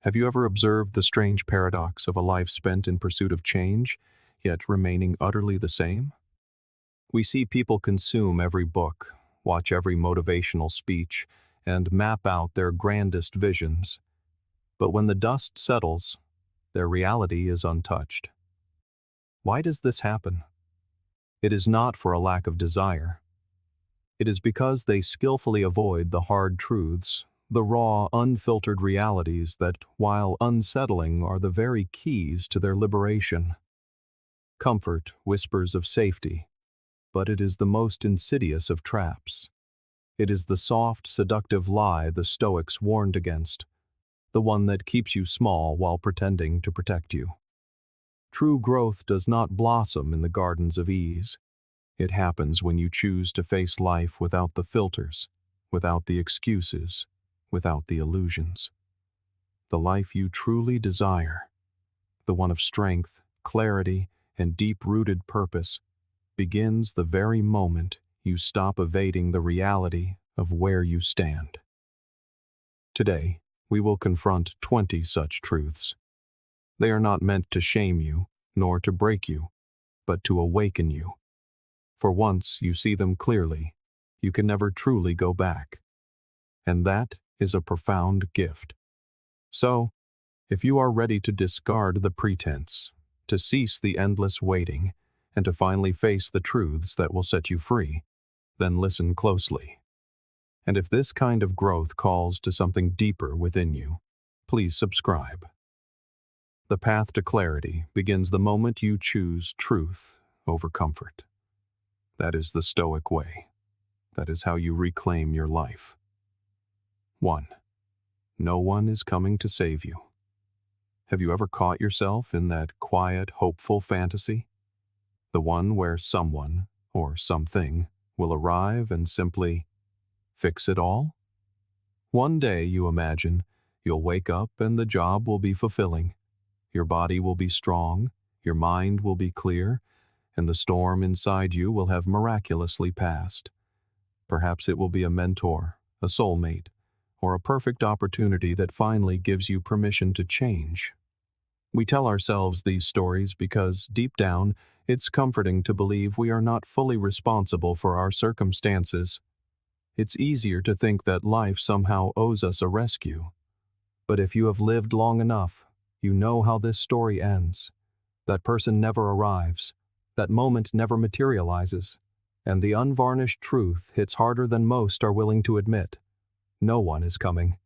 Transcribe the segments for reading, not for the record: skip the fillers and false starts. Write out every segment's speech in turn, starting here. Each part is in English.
Have you ever observed the strange paradox of a life spent in pursuit of change, yet remaining utterly the same? We see people consume every book, watch every motivational speech, and map out their grandest visions. But when the dust settles, their reality is untouched. Why does this happen? It is not for a lack of desire. It is because they skillfully avoid the hard truths, the raw, unfiltered realities that, while unsettling, are the very keys to their liberation. Comfort whispers of safety, but it is the most insidious of traps. It is the soft, seductive lie the Stoics warned against, the one that keeps you small while pretending to protect you. True growth does not blossom in the gardens of ease. It happens when you choose to face life without the filters, without the excuses, without the illusions. The life you truly desire, the one of strength, clarity, and deep-rooted purpose, begins the very moment you stop evading the reality of where you stand. Today, we will confront 20 such truths. They are not meant to shame you, nor to break you, but to awaken you. For once you see them clearly, you can never truly go back. And that is a profound gift. So, if you are ready to discard the pretense, to cease the endless waiting, and to finally face the truths that will set you free, then listen closely. And if this kind of growth calls to something deeper within you, please subscribe. The path to clarity begins the moment you choose truth over comfort. That is the Stoic way. That is how you reclaim your life. 1. No one is coming to save you. Have you ever caught yourself in that quiet, hopeful fantasy? The one where someone, or something, will arrive and simply fix it all? One day, you imagine, you'll wake up and the job will be fulfilling. Your body will be strong, your mind will be clear, and the storm inside you will have miraculously passed. Perhaps it will be a mentor, a soulmate, or a perfect opportunity that finally gives you permission to change. We tell ourselves these stories because, deep down, it's comforting to believe we are not fully responsible for our circumstances. It's easier to think that life somehow owes us a rescue. But if you have lived long enough, you know how this story ends. That person never arrives. That moment never materializes. And the unvarnished truth hits harder than most are willing to admit. No one is coming.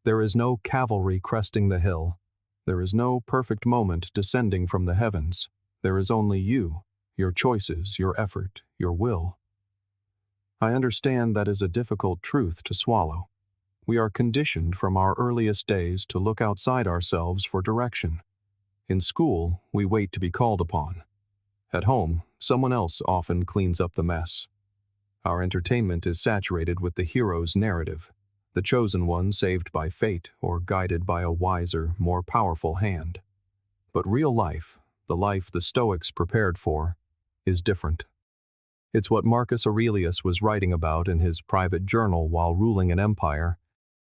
There is no cavalry cresting the hill. There is no perfect moment descending from the heavens. There is only you, your choices, your effort, your will. I understand that is a difficult truth to swallow. We are conditioned from our earliest days to look outside ourselves for direction. In school, we wait to be called upon. At home, someone else often cleans up the mess. Our entertainment is saturated with the hero's narrative, the chosen one saved by fate or guided by a wiser, more powerful hand. But real life, the life the Stoics prepared for, is different. It's what Marcus Aurelius was writing about in his private journal while ruling an empire.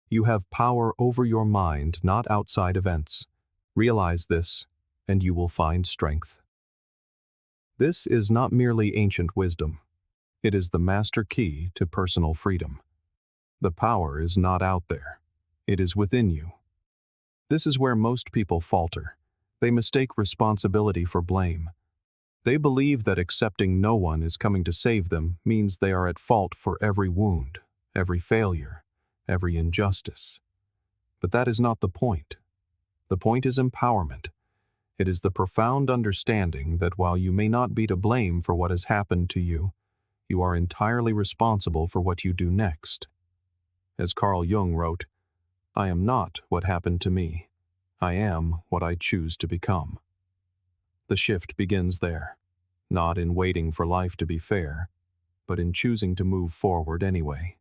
You have power over your mind, not outside events. Realize this, and you will find strength. This is not merely ancient wisdom. It is the master key to personal freedom. The power is not out there. It is within you. This is where most people falter. They mistake responsibility for blame. They believe that accepting no one is coming to save them means they are at fault for every wound, every failure, every injustice. But that is not the point. The point is empowerment. It is the profound understanding that while you may not be to blame for what has happened to you, you are entirely responsible for what you do next. As Carl Jung wrote, "I am not what happened to me. I am what I choose to become." The shift begins there, not in waiting for life to be fair, but in choosing to move forward anyway.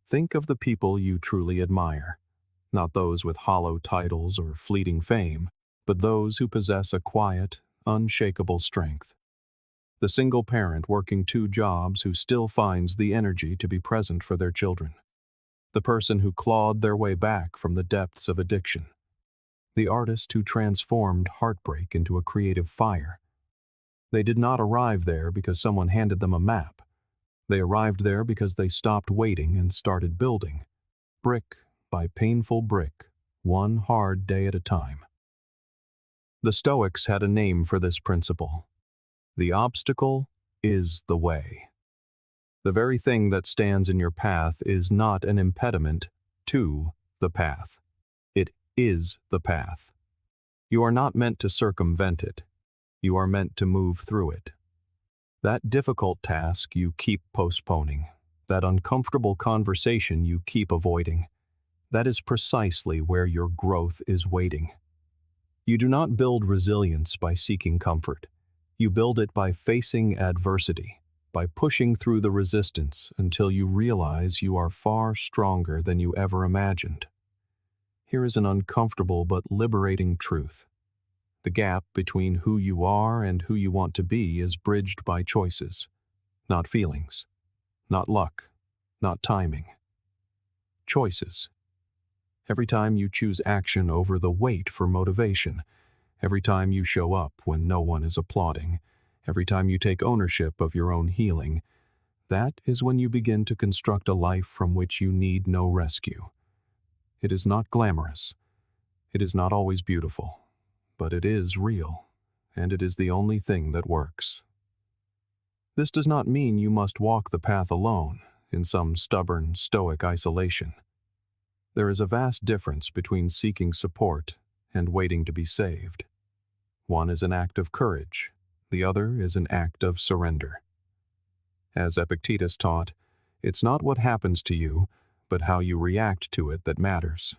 Think of the people you truly admire, not those with hollow titles or fleeting fame, but those who possess a quiet, unshakable strength. The single parent working 2 jobs who still finds the energy to be present for their children. The person who clawed their way back from the depths of addiction. the artist who transformed heartbreak into a creative fire. They did not arrive there because someone handed them a map. They arrived there because they stopped waiting and started building, brick by painful brick, one hard day at a time. The Stoics had a name for this principle. The obstacle is the way. The very thing that stands in your path is not an impediment to the path. It is the path. You are not meant to circumvent it. You are meant to move through it. That difficult task you keep postponing, that uncomfortable conversation you keep avoiding, that is precisely where your growth is waiting. You do not build resilience by seeking comfort. You build it by facing adversity, by pushing through the resistance until you realize you are far stronger than you ever imagined. Here is an uncomfortable but liberating truth. The gap between who you are and who you want to be is bridged by choices, not feelings, not luck, not timing. Choices. Every time you choose action over the wait for motivation, every time you show up when no one is applauding, every time you take ownership of your own healing, that is when you begin to construct a life from which you need no rescue. It is not glamorous. It is not always beautiful, but it is real, and it is the only thing that works. This does not mean you must walk the path alone, in some stubborn, stoic isolation. There is a vast difference between seeking support and waiting to be saved. One is an act of courage, the other is an act of surrender. As Epictetus taught, it's not what happens to you, but how you react to it that matters.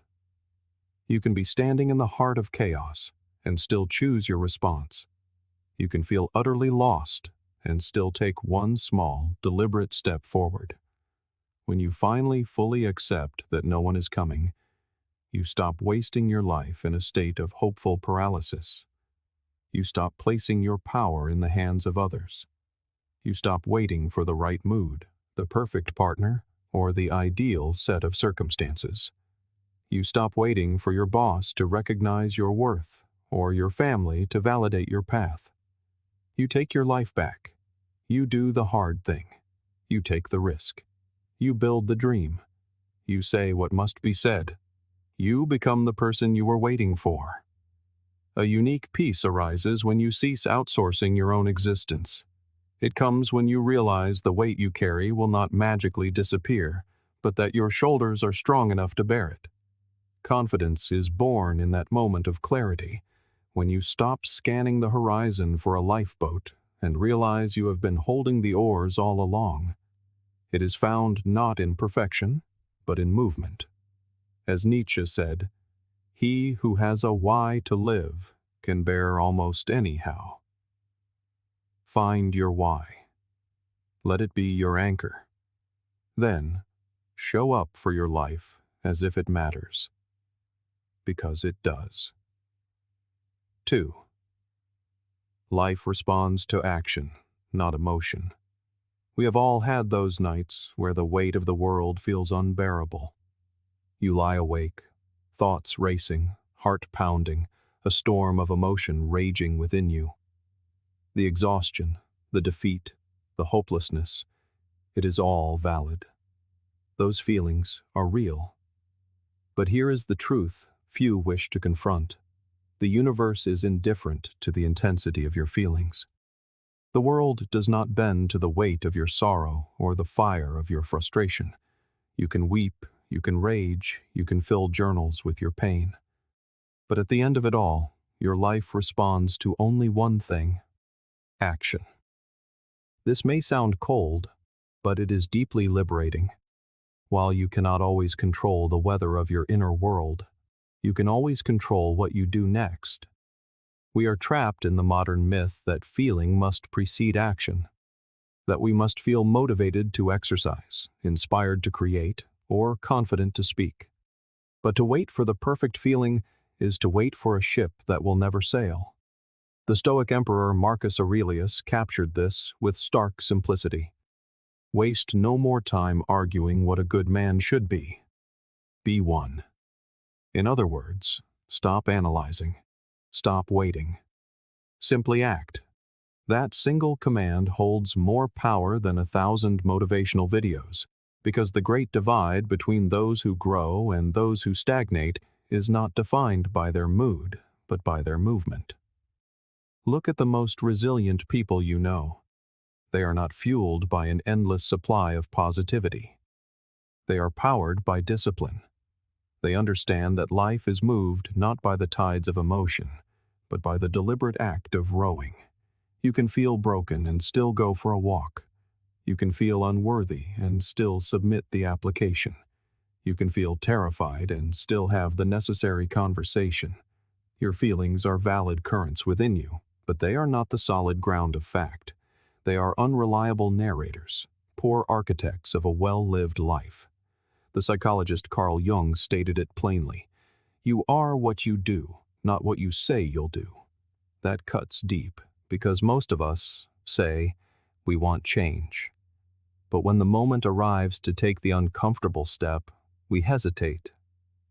You can be standing in the heart of chaos and still choose your response. You can feel utterly lost and still take one small, deliberate step forward. When you finally fully accept that no one is coming, you stop wasting your life in a state of hopeful paralysis. You stop placing your power in the hands of others. You stop waiting for the right mood, the perfect partner, or the ideal set of circumstances. You stop waiting for your boss to recognize your worth or your family to validate your path. You take your life back. You do the hard thing. You take the risk. You build the dream. You say what must be said. You become the person you were waiting for. A unique peace arises when you cease outsourcing your own existence. It comes when you realize the weight you carry will not magically disappear, but that your shoulders are strong enough to bear it. Confidence is born in that moment of clarity, when you stop scanning the horizon for a lifeboat and realize you have been holding the oars all along. It is found not in perfection, but in movement. As Nietzsche said, "He who has a why to live can bear almost any how." Find your why. Let it be your anchor. Then, show up for your life as if it matters. Because it does. 2. Life responds to action, not emotion. We have all had those nights where the weight of the world feels unbearable. You lie awake, thoughts racing, heart pounding, a storm of emotion raging within you. The exhaustion, the defeat, the hopelessness, it is all valid. Those feelings are real. But here is the truth few wish to confront. The universe is indifferent to the intensity of your feelings. The world does not bend to the weight of your sorrow or the fire of your frustration. You can weep, you can rage, you can fill journals with your pain. But at the end of it all, your life responds to only one thing: action. This may sound cold, but it is deeply liberating. While you cannot always control the weather of your inner world, you can always control what you do next. We are trapped in the modern myth that feeling must precede action, that we must feel motivated to exercise, inspired to create, or confident to speak. But to wait for the perfect feeling is to wait for a ship that will never sail. The Stoic emperor Marcus Aurelius captured this with stark simplicity. Waste no more time arguing what a good man should be. Be one. In other words, Stop analyzing. Stop waiting. Simply act. That single command holds more power than 1,000 motivational videos, because the great divide between those who grow and those who stagnate is not defined by their mood, but by their movement. Look at the most resilient people you know. They are not fueled by an endless supply of positivity. They are powered by discipline. They understand that life is moved not by the tides of emotion, but by the deliberate act of rowing. You can feel broken and still go for a walk. You can feel unworthy and still submit the application. You can feel terrified and still have the necessary conversation. Your feelings are valid currents within you, but they are not the solid ground of fact. They are unreliable narrators, poor architects of a well-lived life. The psychologist Carl Jung stated it plainly. You are what you do, not what you say you'll do. That cuts deep, because most of us say we want change. But when the moment arrives to take the uncomfortable step, we hesitate.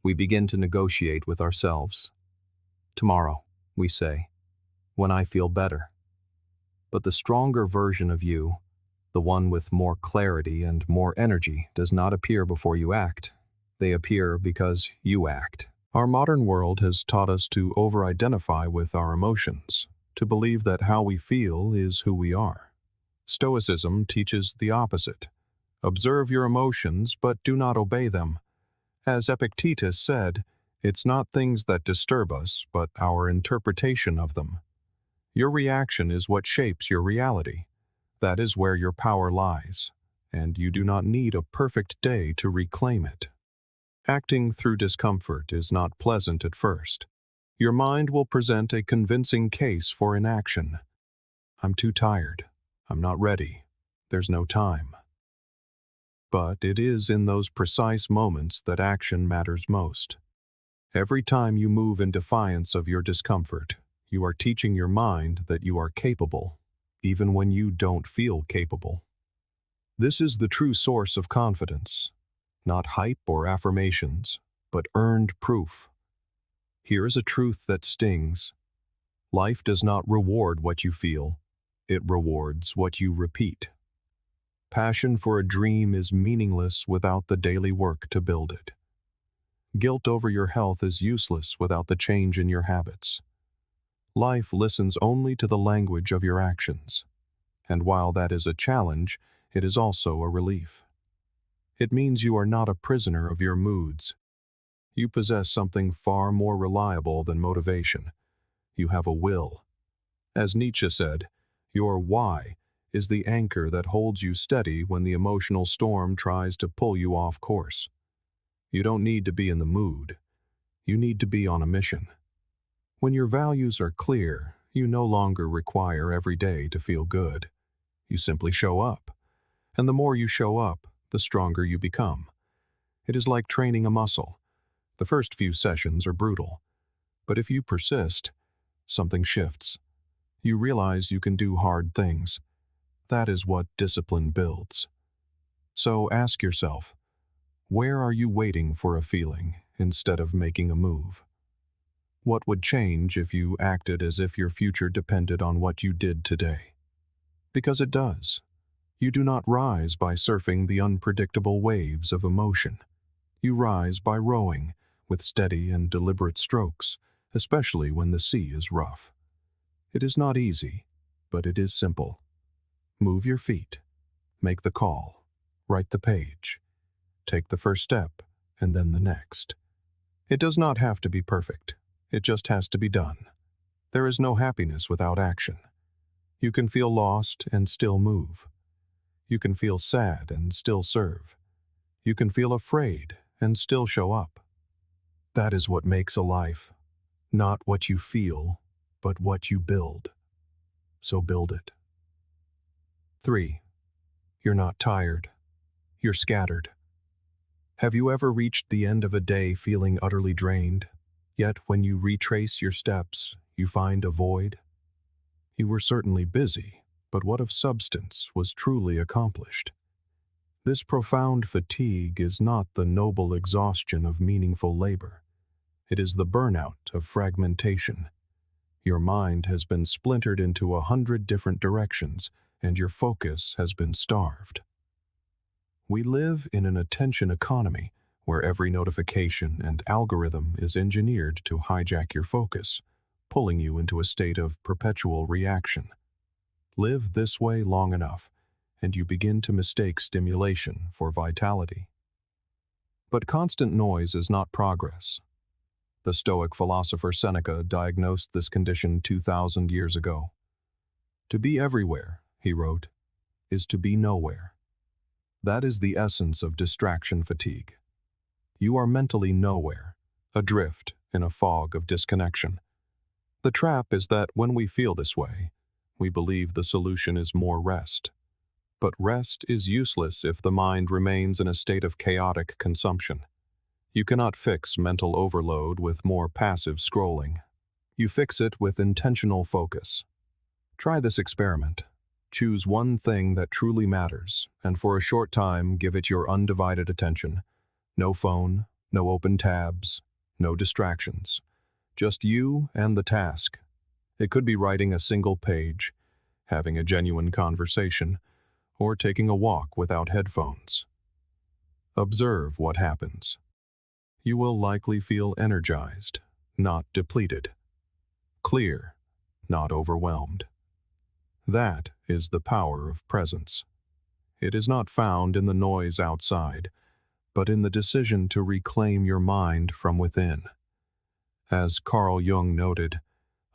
We begin to negotiate with ourselves. Tomorrow, we say, when I feel better. But the stronger version of you, the one with more clarity and more energy, does not appear before you act. They appear because you act. Our modern world has taught us to over-identify with our emotions, to believe that how we feel is who we are. Stoicism teaches the opposite. Observe your emotions, but do not obey them. As Epictetus said, it's not things that disturb us, but our interpretation of them. Your reaction is what shapes your reality. That is where your power lies, and you do not need a perfect day to reclaim it. Acting through discomfort is not pleasant at first. Your mind will present a convincing case for inaction. I'm too tired. I'm not ready. There's no time. But it is in those precise moments that action matters most. Every time you move in defiance of your discomfort, you are teaching your mind that you are capable, even when you don't feel capable. This is the true source of confidence, not hype or affirmations, but earned proof. Here is a truth that stings. Life does not reward what you feel, it rewards what you repeat. Passion for a dream is meaningless without the daily work to build it. Guilt over your health is useless without the change in your habits. Life listens only to the language of your actions, and while that is a challenge, it is also a relief. It means you are not a prisoner of your moods. You possess something far more reliable than motivation. You have a will. As Nietzsche said, your why is the anchor that holds you steady when the emotional storm tries to pull you off course. You don't need to be in the mood. You need to be on a mission. When your values are clear, you no longer require every day to feel good. You simply show up. And the more you show up, the stronger you become. It is like training a muscle. The first few sessions are brutal. But if you persist, something shifts. You realize you can do hard things. That is what discipline builds. So ask yourself, where are you waiting for a feeling instead of making a move? What would change if you acted as if your future depended on what you did today? Because it does. You do not rise by surfing the unpredictable waves of emotion. You rise by rowing with steady and deliberate strokes, especially when the sea is rough. It is not easy, but it is simple. Move your feet. Make the call. Write the page. Take the first step, and then the next. It does not have to be perfect. It just has to be done. There is no happiness without action. You can feel lost and still move. You can feel sad and still serve. You can feel afraid and still show up. That is what makes a life. Not what you feel, but what you build. So build it. 3. You're not tired. You're scattered. Have you ever reached the end of a day feeling utterly drained? Yet when you retrace your steps, you find a void? You were certainly busy, but what of substance was truly accomplished? This profound fatigue is not the noble exhaustion of meaningful labor. It is the burnout of fragmentation. Your mind has been splintered into 100 different directions, and your focus has been starved. We live in an attention economy where every notification and algorithm is engineered to hijack your focus, pulling you into a state of perpetual reaction. Live this way long enough, and you begin to mistake stimulation for vitality. But constant noise is not progress. The Stoic philosopher Seneca diagnosed this condition 2,000 years ago. To be everywhere, he wrote, is to be nowhere. That is the essence of distraction fatigue. You are mentally nowhere, adrift in a fog of disconnection. The trap is that when we feel this way, we believe the solution is more rest. But rest is useless if the mind remains in a state of chaotic consumption. You cannot fix mental overload with more passive scrolling. You fix it with intentional focus. Try this experiment. Choose one thing that truly matters, and for a short time give it your undivided attention. No phone, no open tabs, no distractions. Just you and the task. It could be writing a single page, having a genuine conversation, or taking a walk without headphones. Observe what happens. You will likely feel energized, not depleted. Clear, not overwhelmed. That is the power of presence. It is not found in the noise outside, but in the decision to reclaim your mind from within. As Carl Jung noted,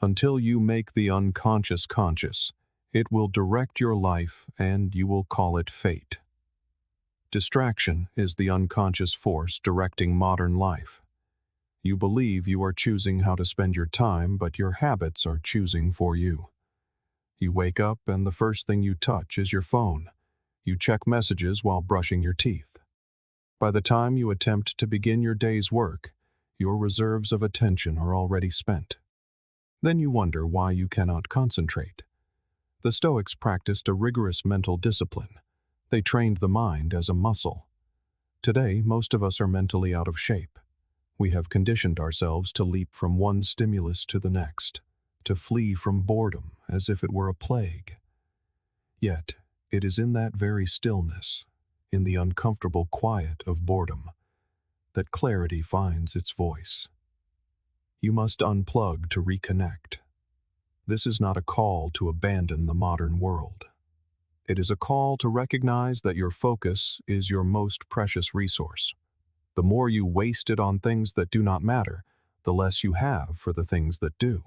until you make the unconscious conscious, it will direct your life and you will call it fate. Distraction is the unconscious force directing modern life. You believe you are choosing how to spend your time, but your habits are choosing for you. You wake up and the first thing you touch is your phone. You check messages while brushing your teeth. By the time you attempt to begin your day's work, your reserves of attention are already spent. Then you wonder why you cannot concentrate. The Stoics practiced a rigorous mental discipline. They trained the mind as a muscle. Today, most of us are mentally out of shape. We have conditioned ourselves to leap from one stimulus to the next, to flee from boredom as if it were a plague. Yet, it is in that very stillness, in the uncomfortable quiet of boredom, that clarity finds its voice. You must unplug to reconnect. This is not a call to abandon the modern world. It is a call to recognize that your focus is your most precious resource. The more you waste it on things that do not matter, the less you have for the things that do.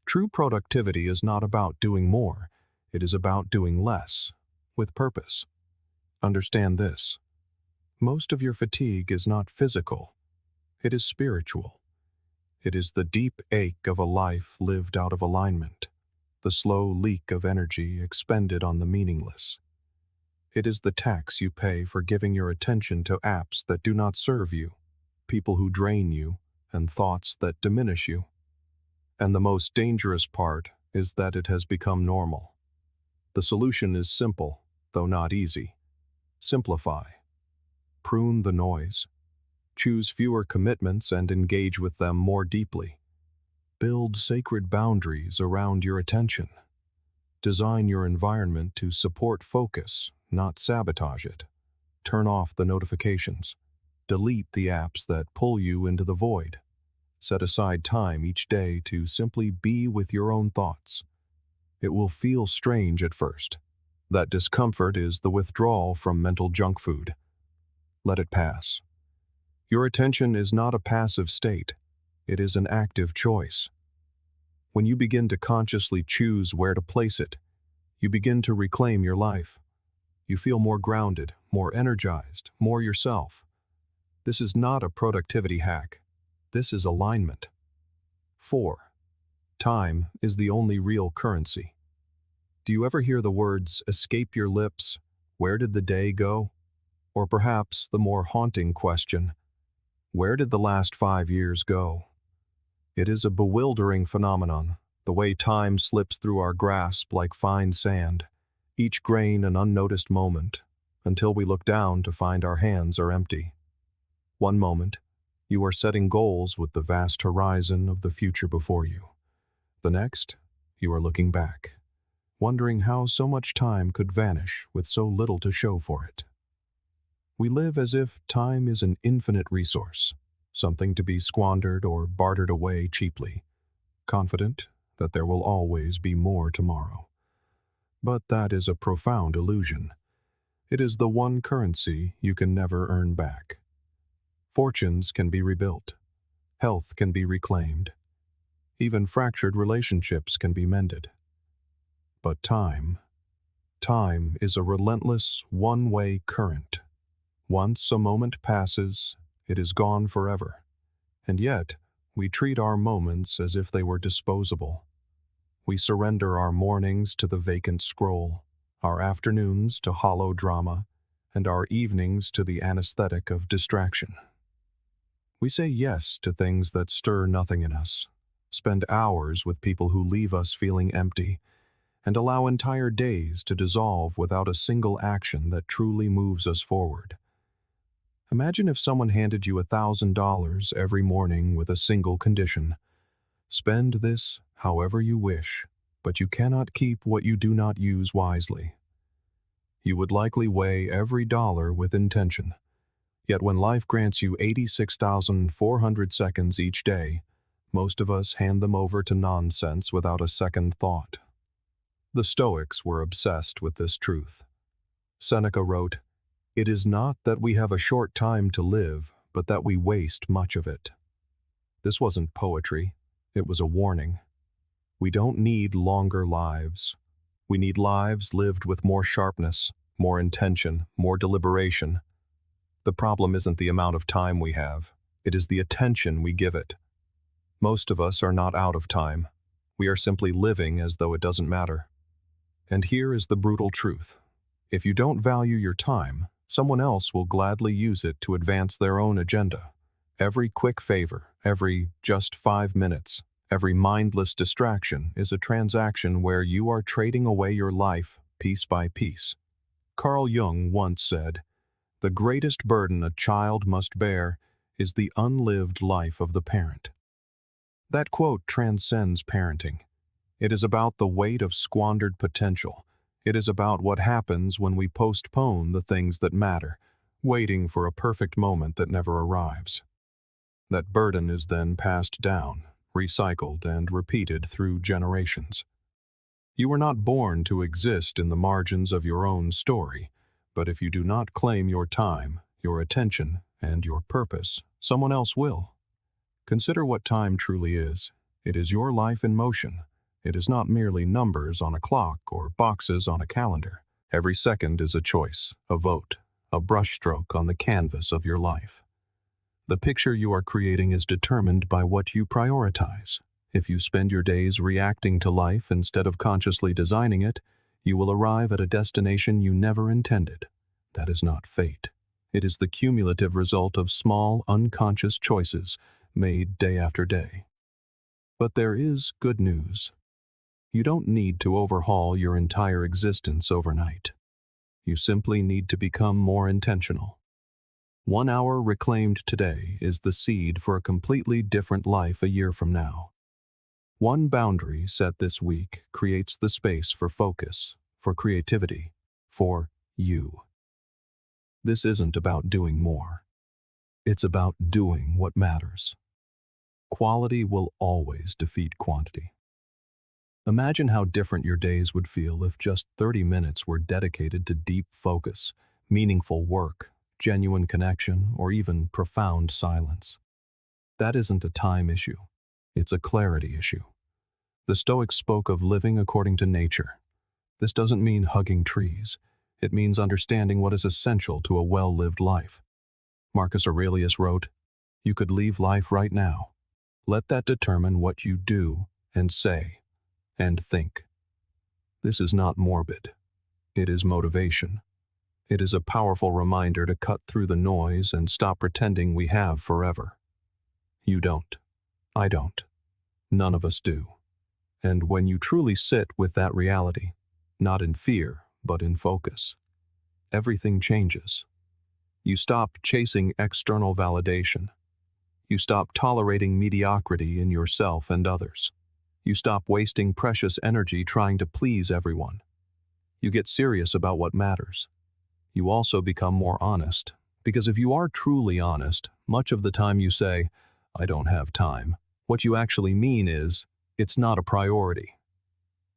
True productivity is not about doing more, it is about doing less, with purpose. Understand this. Most of your fatigue is not physical, it is spiritual. It is the deep ache of a life lived out of alignment, the slow leak of energy expended on the meaningless. It is the tax you pay for giving your attention to apps that do not serve you, people who drain you, and thoughts that diminish you. And the most dangerous part is that it has become normal. The solution is simple, though not easy. Simplify. Prune the noise. Choose fewer commitments and engage with them more deeply. Build sacred boundaries around your attention. Design your environment to support focus, not sabotage it. Turn off the notifications. Delete the apps that pull you into the void. Set aside time each day to simply be with your own thoughts. It will feel strange at first. That discomfort is the withdrawal from mental junk food. Let it pass. Your attention is not a passive state. It is an active choice. When you begin to consciously choose where to place it, you begin to reclaim your life. You feel more grounded, more energized, more yourself. This is not a productivity hack. This is alignment. 4. Time is the only real currency. Do you ever hear the words escape your lips? Where did the day go? Or perhaps the more haunting question, where did the last 5 years go? It is a bewildering phenomenon, the way time slips through our grasp like fine sand, each grain an unnoticed moment, until we look down to find our hands are empty. One moment, You are setting goals with the vast horizon of the future before you. The next, you are looking back, wondering how so much time could vanish with so little to show for it. We live as if time is an infinite resource, something to be squandered or bartered away cheaply, confident that there will always be more tomorrow. But that is a profound illusion. It is the one currency you can never earn back. Fortunes can be rebuilt. Health can be reclaimed. Even fractured relationships can be mended. But time is a relentless, one-way current. Once a moment passes, it is gone forever. And yet, we treat our moments as if they were disposable. We surrender our mornings to the vacant scroll, our afternoons to hollow drama, and our evenings to the anesthetic of distraction. We say yes to things that stir nothing in us, spend hours with people who leave us feeling empty, and allow entire days to dissolve without a single action that truly moves us forward. Imagine if someone handed you $1,000 every morning with a single condition. Spend this however you wish, but you cannot keep what you do not use wisely. You would likely weigh every dollar with intention. Yet when life grants you 86,400 seconds each day, most of us hand them over to nonsense without a second thought. The Stoics were obsessed with this truth. Seneca wrote, "It is not that we have a short time to live, but that we waste much of it." This wasn't poetry, it was a warning. We don't need longer lives. We need lives lived with more sharpness, more intention, more deliberation. The problem isn't the amount of time we have, it is the attention we give it. Most of us are not out of time. We are simply living as though it doesn't matter. And here is the brutal truth. If you don't value your time, someone else will gladly use it to advance their own agenda. Every quick favor, every just 5 minutes, every mindless distraction is a transaction where you are trading away your life piece by piece. Carl Jung once said, "The greatest burden a child must bear is the unlived life of the parent." That quote transcends parenting. It is about the weight of squandered potential. It is about what happens when we postpone the things that matter, waiting for a perfect moment that never arrives. That burden is then passed down, recycled, and repeated through generations. You were not born to exist in the margins of your own story, but if you do not claim your time, your attention, and your purpose, someone else will. Consider what time truly is. It is your life in motion. It is not merely numbers on a clock or boxes on a calendar. Every second is a choice, a vote, a brushstroke on the canvas of your life. The picture you are creating is determined by what you prioritize. If you spend your days reacting to life instead of consciously designing it, you will arrive at a destination you never intended. That is not fate. It is the cumulative result of small, unconscious choices made day after day. But there is good news. You don't need to overhaul your entire existence overnight. You simply need to become more intentional. 1 hour reclaimed today is the seed for a completely different life a year from now. One boundary set this week creates the space for focus, for creativity, for you. This isn't about doing more. It's about doing what matters. Quality will always defeat quantity. Imagine how different your days would feel if just 30 minutes were dedicated to deep focus, meaningful work, genuine connection, or even profound silence. That isn't a time issue. It's a clarity issue. The Stoics spoke of living according to nature. This doesn't mean hugging trees. It means understanding what is essential to a well-lived life. Marcus Aurelius wrote, "You could leave life right now. Let that determine what you do and say and think." This is not morbid. It is motivation. It is a powerful reminder to cut through the noise and stop pretending we have forever. You don't. I don't. None of us do. And when you truly sit with that reality, not in fear, but in focus, everything changes. You stop chasing external validation. You stop tolerating mediocrity in yourself and others. You stop wasting precious energy trying to please everyone. You get serious about what matters. You also become more honest, because if you are truly honest, much of the time you say, "I don't have time," what you actually mean is, "It's not a priority."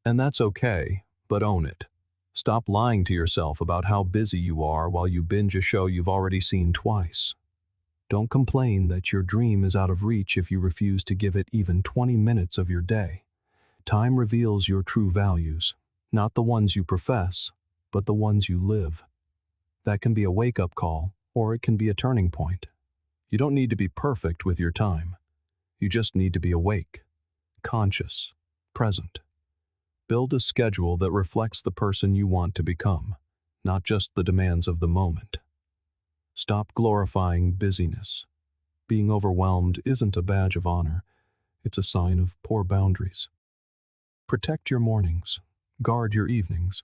And that's okay, but own it. Stop lying to yourself about how busy you are while you binge a show you've already seen twice. Don't complain that your dream is out of reach if you refuse to give it even 20 minutes of your day. Time reveals your true values, not the ones you profess, but the ones you live. That can be a wake-up call, or it can be a turning point. You don't need to be perfect with your time. You just need to be awake, conscious, present. Build a schedule that reflects the person you want to become, not just the demands of the moment. Stop glorifying busyness. Being overwhelmed isn't a badge of honor. It's a sign of poor boundaries. Protect your mornings. Guard your evenings.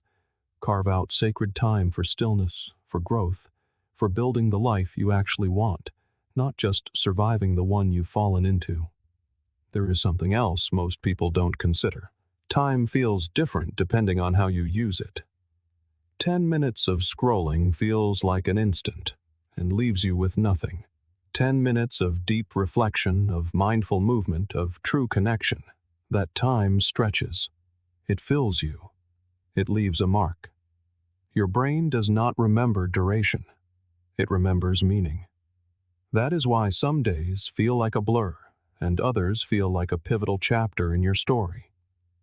Carve out sacred time for stillness, for growth, for building the life you actually want, not just surviving the one you've fallen into. There is something else most people don't consider. Time feels different depending on how you use it. 10 minutes of scrolling feels like an instant and leaves you with nothing. 10 minutes of deep reflection, of mindful movement, of true connection. That time stretches. It fills you. It leaves a mark. Your brain does not remember duration. It remembers meaning. That is why some days feel like a blur, and others feel like a pivotal chapter in your story.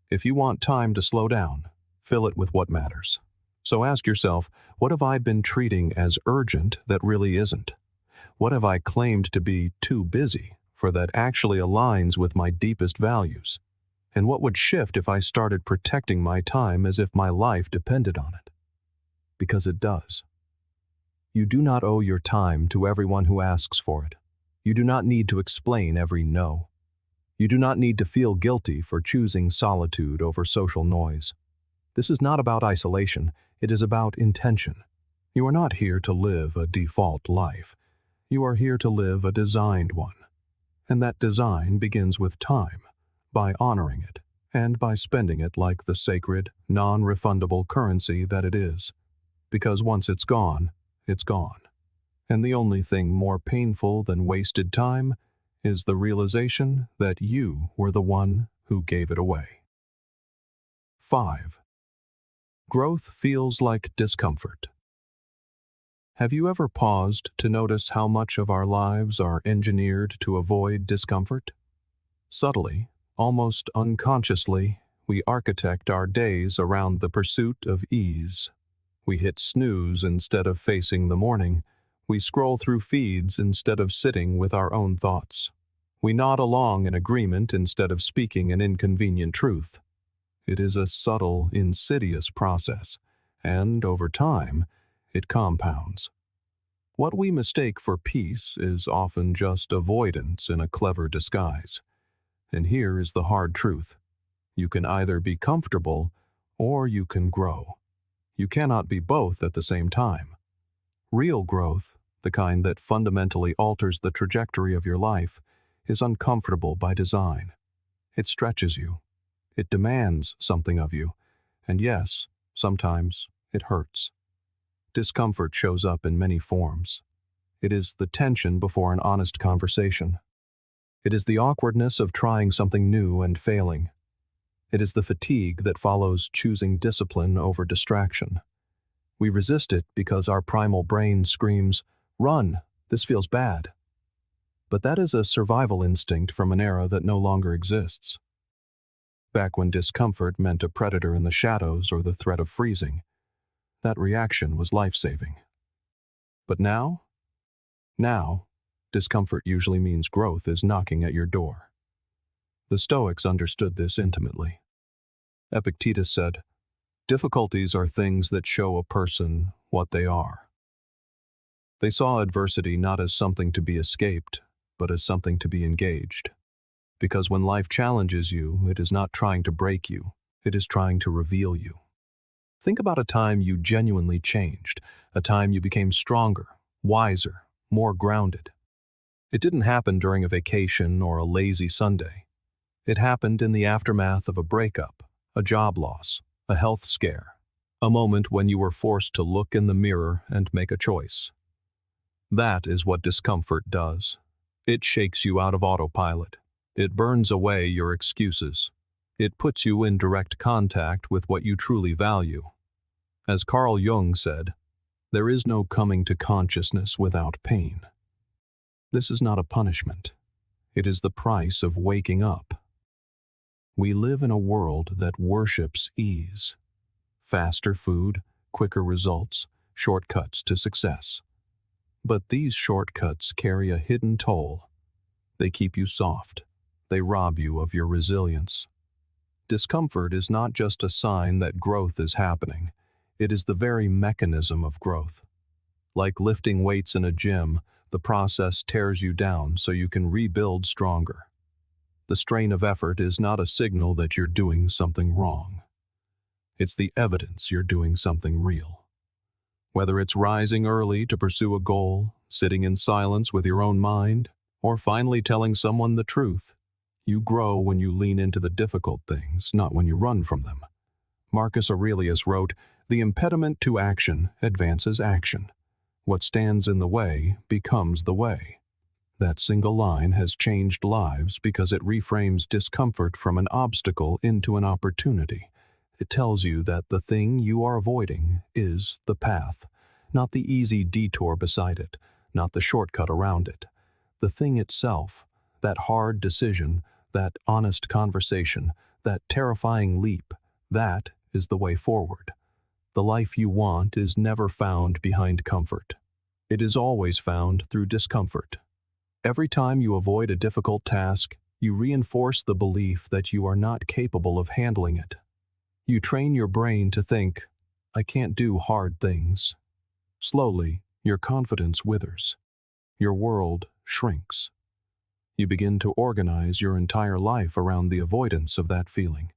If you want time to slow down, fill it with what matters. So ask yourself, what have I been treating as urgent that really isn't? What have I claimed to be too busy for that actually aligns with my deepest values? And what would shift if I started protecting my time as if my life depended on it? Because it does. You do not owe your time to everyone who asks for it. You do not need to explain every no. You do not need to feel guilty for choosing solitude over social noise. This is not about isolation, it is about intention. You are not here to live a default life. You are here to live a designed one. And that design begins with time, by honoring it, and by spending it like the sacred, non-refundable currency that it is. Because once it's gone, it's gone. And the only thing more painful than wasted time is the realization that you were the one who gave it away. 5. Growth feels like discomfort. Have you ever paused to notice how much of our lives are engineered to avoid discomfort? Subtly, almost unconsciously, we architect our days around the pursuit of ease. We hit snooze instead of facing the morning. We scroll through feeds instead of sitting with our own thoughts. We nod along in agreement instead of speaking an inconvenient truth. It is a subtle, insidious process, and over time, it compounds. What we mistake for peace is often just avoidance in a clever disguise. And here is the hard truth. You can either be comfortable or you can grow. You cannot be both at the same time. Real growth, the kind that fundamentally alters the trajectory of your life, is uncomfortable by design. It stretches you. It demands something of you. And yes, sometimes it hurts. Discomfort shows up in many forms. It is the tension before an honest conversation. It is the awkwardness of trying something new and failing. It is the fatigue that follows choosing discipline over distraction. We resist it because our primal brain screams, "Run, this feels bad." But that is a survival instinct from an era that no longer exists. Back when discomfort meant a predator in the shadows or the threat of freezing, that reaction was life-saving. But now? Now, discomfort usually means growth is knocking at your door. The Stoics understood this intimately. Epictetus said, "Difficulties are things that show a person what they are." They saw adversity not as something to be escaped, but as something to be engaged. Because when life challenges you, it is not trying to break you, it is trying to reveal you. Think about a time you genuinely changed, a time you became stronger, wiser, more grounded. It didn't happen during a vacation or a lazy Sunday. It happened in the aftermath of a breakup, a job loss, a health scare, a moment when you were forced to look in the mirror and make a choice. That is what discomfort does. It shakes you out of autopilot. It burns away your excuses. It puts you in direct contact with what you truly value. As Carl Jung said, there is no coming to consciousness without pain. This is not a punishment. It is the price of waking up. We live in a world that worships ease. Faster food, quicker results, shortcuts to success. But these shortcuts carry a hidden toll. They keep you soft. They rob you of your resilience. Discomfort is not just a sign that growth is happening. It is the very mechanism of growth. Like lifting weights in a gym, the process tears you down so you can rebuild stronger. The strain of effort is not a signal that you're doing something wrong. It's the evidence you're doing something real. Whether it's rising early to pursue a goal, sitting in silence with your own mind, or finally telling someone the truth, you grow when you lean into the difficult things, not when you run from them. Marcus Aurelius wrote, "The impediment to action advances action. What stands in the way becomes the way." That single line has changed lives because it reframes discomfort from an obstacle into an opportunity. It tells you that the thing you are avoiding is the path, not the easy detour beside it, not the shortcut around it. The thing itself, that hard decision, that honest conversation, that terrifying leap, that is the way forward. The life you want is never found behind comfort. It is always found through discomfort. Every time you avoid a difficult task, you reinforce the belief that you are not capable of handling it. You train your brain to think, "I can't do hard things." Slowly, your confidence withers. Your world shrinks. You begin to organize your entire life around the avoidance of that feeling.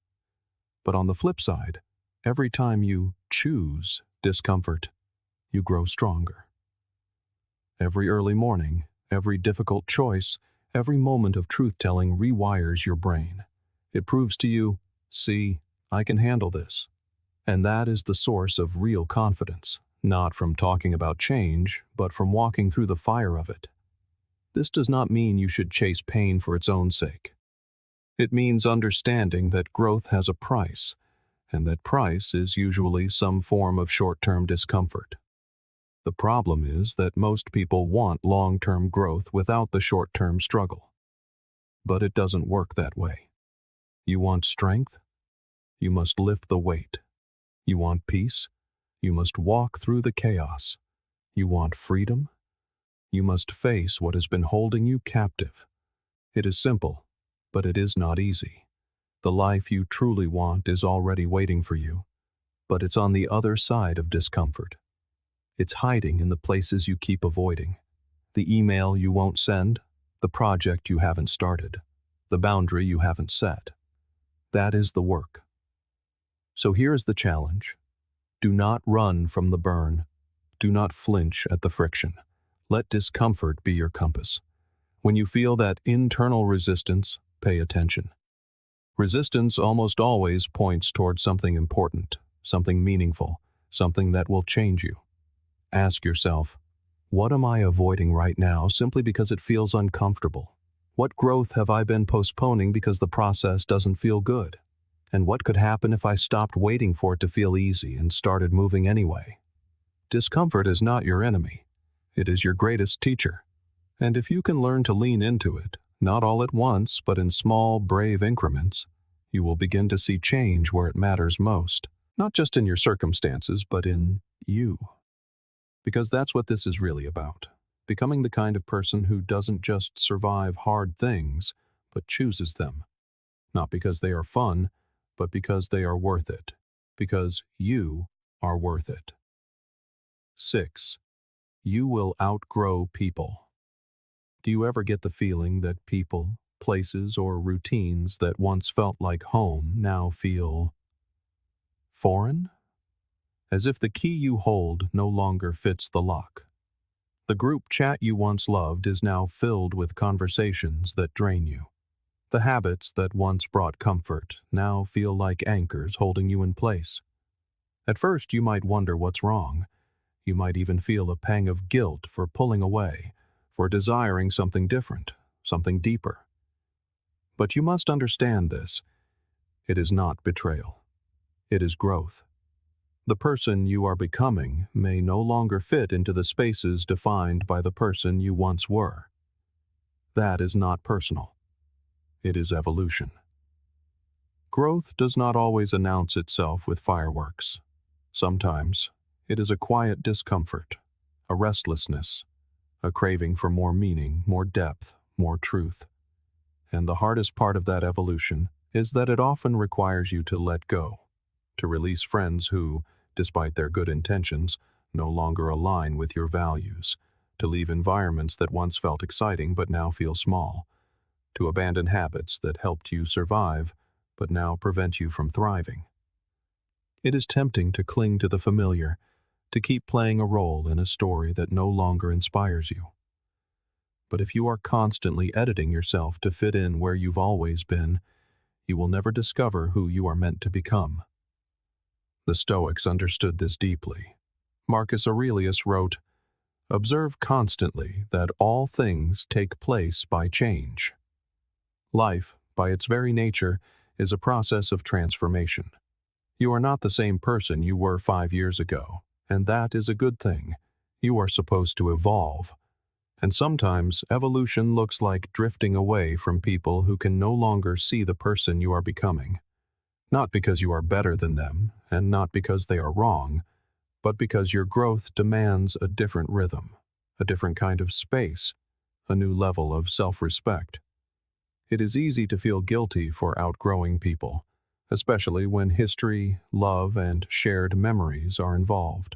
But on the flip side, every time you choose discomfort, you grow stronger. Every early morning, every difficult choice, every moment of truth-telling rewires your brain. It proves to you, "See, I can handle this." And that is the source of real confidence, not from talking about change, but from walking through the fire of it. This does not mean you should chase pain for its own sake. It means understanding that growth has a price, and that price is usually some form of short-term discomfort. The problem is that most people want long-term growth without the short-term struggle. But it doesn't work that way. You want strength? You must lift the weight. You want peace? You must walk through the chaos. You want freedom? You must face what has been holding you captive. It is simple, but it is not easy. The life you truly want is already waiting for you, but it's on the other side of discomfort. It's hiding in the places you keep avoiding. The email you won't send, the project you haven't started, the boundary you haven't set. That is the work. So here is the challenge. Do not run from the burn. Do not flinch at the friction. Let discomfort be your compass. When you feel that internal resistance, pay attention. Resistance almost always points towards something important, something meaningful, something that will change you. Ask yourself, what am I avoiding right now simply because it feels uncomfortable? What growth have I been postponing because the process doesn't feel good? And what could happen if I stopped waiting for it to feel easy and started moving anyway? Discomfort is not your enemy. It is your greatest teacher. And if you can learn to lean into it, not all at once, but in small, brave increments, you will begin to see change where it matters most. Not just in your circumstances, but in you. Because that's what this is really about. Becoming the kind of person who doesn't just survive hard things, but chooses them. Not because they are fun, but because they are worth it. Because you are worth it. 6. You will outgrow people. Do you ever get the feeling that people, places, or routines that once felt like home now feel foreign? As if the key you hold no longer fits the lock. The group chat you once loved is now filled with conversations that drain you. The habits that once brought comfort now feel like anchors holding you in place. At first, you might wonder what's wrong. You might even feel a pang of guilt for pulling away, for desiring something different, something deeper. But you must understand this. It is not betrayal. It is growth. The person you are becoming may no longer fit into the spaces defined by the person you once were. That is not personal. It is evolution. Growth does not always announce itself with fireworks. Sometimes, it is a quiet discomfort, a restlessness, a craving for more meaning, more depth, more truth. And the hardest part of that evolution is that it often requires you to let go, to release friends who, despite their good intentions, no longer align with your values, to leave environments that once felt exciting but now feel small, to abandon habits that helped you survive but now prevent you from thriving. It is tempting to cling to the familiar, to keep playing a role in a story that no longer inspires you. But if you are constantly editing yourself to fit in where you've always been, you will never discover who you are meant to become. The Stoics understood this deeply. Marcus Aurelius wrote, "Observe constantly that all things take place by change." Life, by its very nature, is a process of transformation. You are not the same person you were 5 years ago, and that is a good thing. You are supposed to evolve. And sometimes evolution looks like drifting away from people who can no longer see the person you are becoming. Not because you are better than them, and not because they are wrong, but because your growth demands a different rhythm, a different kind of space, a new level of self-respect. It is easy to feel guilty for outgrowing people, especially when history, love, and shared memories are involved.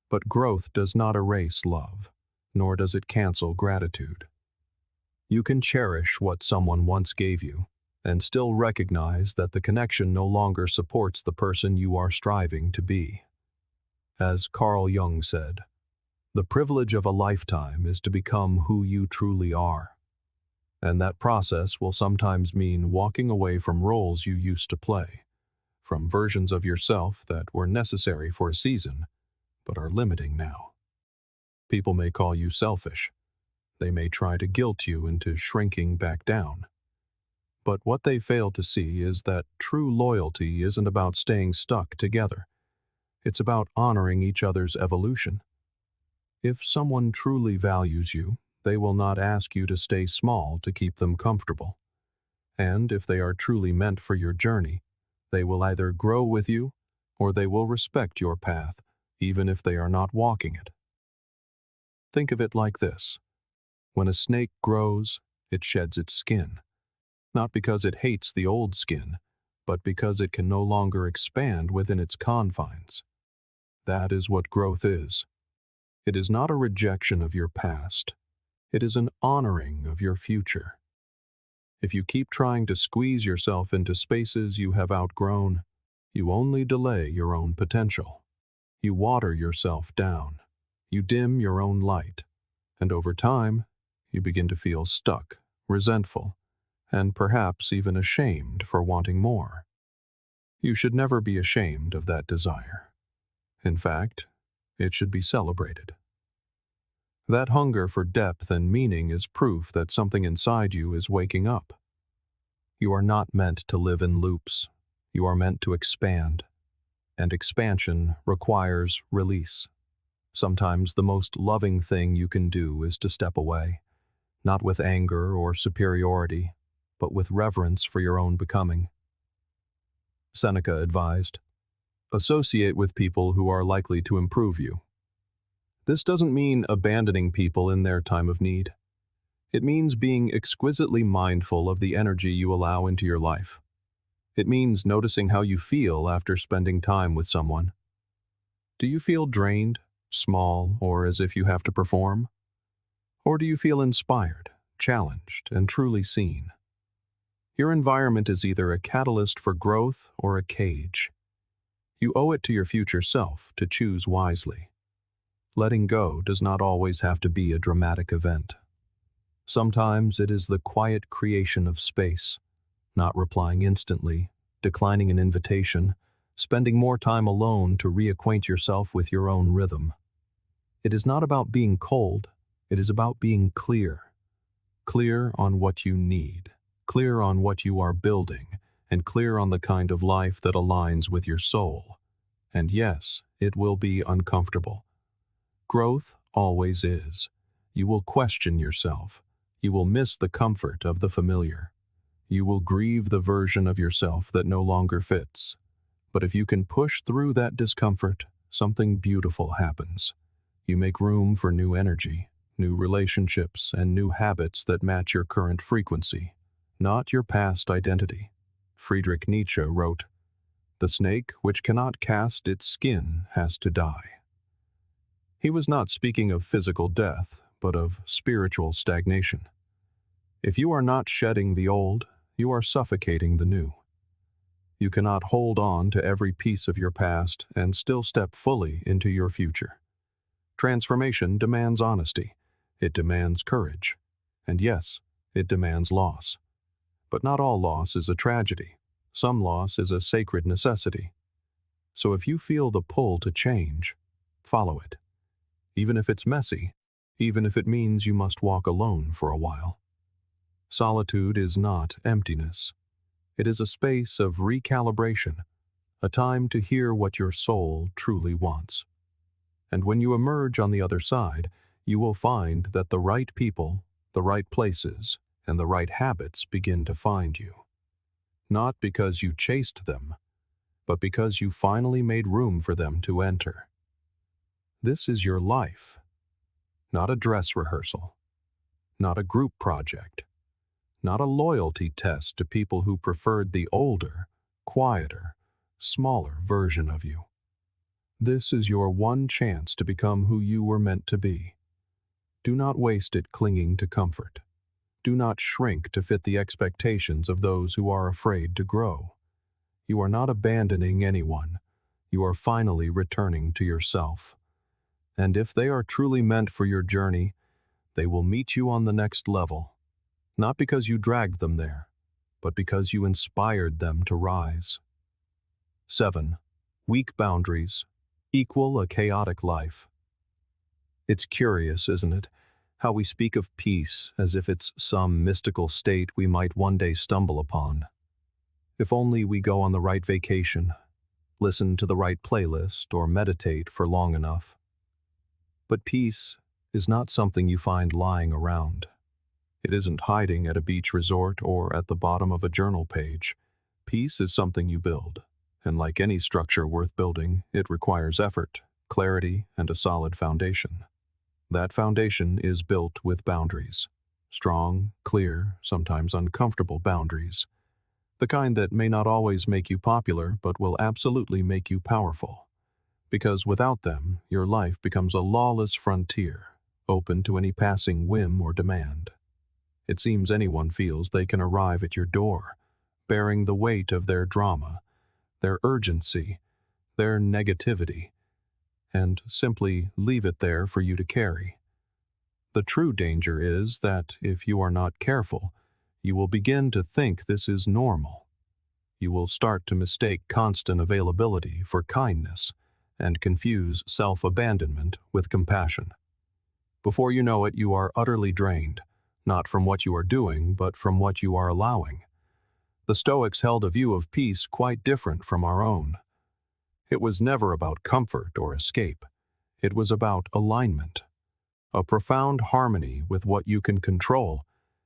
But growth does not erase love, nor does it cancel gratitude. You can cherish what someone once gave you, and still recognize that the connection no longer supports the person you are striving to be. As Carl Jung said, "The privilege of a lifetime is to become who you truly are." And that process will sometimes mean walking away from roles you used to play, from versions of yourself that were necessary for a season, but are limiting now. People may call you selfish. They may try to guilt you into shrinking back down. But what they fail to see is that true loyalty isn't about staying stuck together. It's about honoring each other's evolution. If someone truly values you, they will not ask you to stay small to keep them comfortable. And if they are truly meant for your journey, they will either grow with you or they will respect your path, even if they are not walking it. Think of it like this. When a snake grows, it sheds its skin. Not because it hates the old skin, but because it can no longer expand within its confines. That is what growth is. It is not a rejection of your past. It is an honoring of your future. If you keep trying to squeeze yourself into spaces you have outgrown, you only delay your own potential. You water yourself down. You dim your own light. And over time, you begin to feel stuck, resentful, and perhaps even ashamed for wanting more. You should never be ashamed of that desire. In fact, it should be celebrated. That hunger for depth and meaning is proof that something inside you is waking up. You are not meant to live in loops. You are meant to expand. And expansion requires release. Sometimes the most loving thing you can do is to step away, not with anger or superiority, but with reverence for your own becoming. Seneca advised, "Associate with people who are likely to improve you." This doesn't mean abandoning people in their time of need. It means being exquisitely mindful of the energy you allow into your life. It means noticing how you feel after spending time with someone. Do you feel drained, small, or as if you have to perform? Or do you feel inspired, challenged, and truly seen? Your environment is either a catalyst for growth or a cage. You owe it to your future self to choose wisely. Letting go does not always have to be a dramatic event. Sometimes it is the quiet creation of space, not replying instantly, declining an invitation, spending more time alone to reacquaint yourself with your own rhythm. It is not about being cold, it is about being clear. Clear on what you need, clear on what you are building, and clear on the kind of life that aligns with your soul. And yes, it will be uncomfortable. Growth always is. You will question yourself. You will miss the comfort of the familiar. You will grieve the version of yourself that no longer fits. But if you can push through that discomfort, something beautiful happens. You make room for new energy, new relationships, and new habits that match your current frequency, not your past identity. Friedrich Nietzsche wrote, "The snake which cannot cast its skin has to die." He was not speaking of physical death, but of spiritual stagnation. If you are not shedding the old, you are suffocating the new. You cannot hold on to every piece of your past and still step fully into your future. Transformation demands honesty. It demands courage. And yes, it demands loss. But not all loss is a tragedy. Some loss is a sacred necessity. So if you feel the pull to change, follow it. Even if it's messy, even if it means you must walk alone for a while. Solitude is not emptiness. It is a space of recalibration, a time to hear what your soul truly wants. And when you emerge on the other side, you will find that the right people, the right places, and the right habits begin to find you. Not because you chased them, but because you finally made room for them to enter. This is your life, not a dress rehearsal, not a group project, not a loyalty test to people who preferred the older, quieter, smaller version of you. This is your one chance to become who you were meant to be. Do not waste it clinging to comfort. Do not shrink to fit the expectations of those who are afraid to grow. You are not abandoning anyone. You are finally returning to yourself. And if they are truly meant for your journey, they will meet you on the next level. Not because you dragged them there, but because you inspired them to rise. 7. Weak boundaries equal a chaotic life. It's curious, isn't it, how we speak of peace as if it's some mystical state we might one day stumble upon. If only we go on the right vacation, listen to the right playlist, or meditate for long enough. But peace is not something you find lying around. It isn't hiding at a beach resort or at the bottom of a journal page. Peace is something you build, and like any structure worth building, it requires effort, clarity, and a solid foundation. That foundation is built with boundaries. Strong, clear, sometimes uncomfortable boundaries. The kind that may not always make you popular, but will absolutely make you powerful. Because without them, your life becomes a lawless frontier, open to any passing whim or demand. It seems anyone feels they can arrive at your door, bearing the weight of their drama, their urgency, their negativity, and simply leave it there for you to carry. The true danger is that if you are not careful, you will begin to think this is normal. You will start to mistake constant availability for kindness and confuse self-abandonment with compassion. Before you know it, you are utterly drained, not from what you are doing, but from what you are allowing. The Stoics held a view of peace quite different from our own. It was never about comfort or escape. It was about alignment, a profound harmony with what you can control,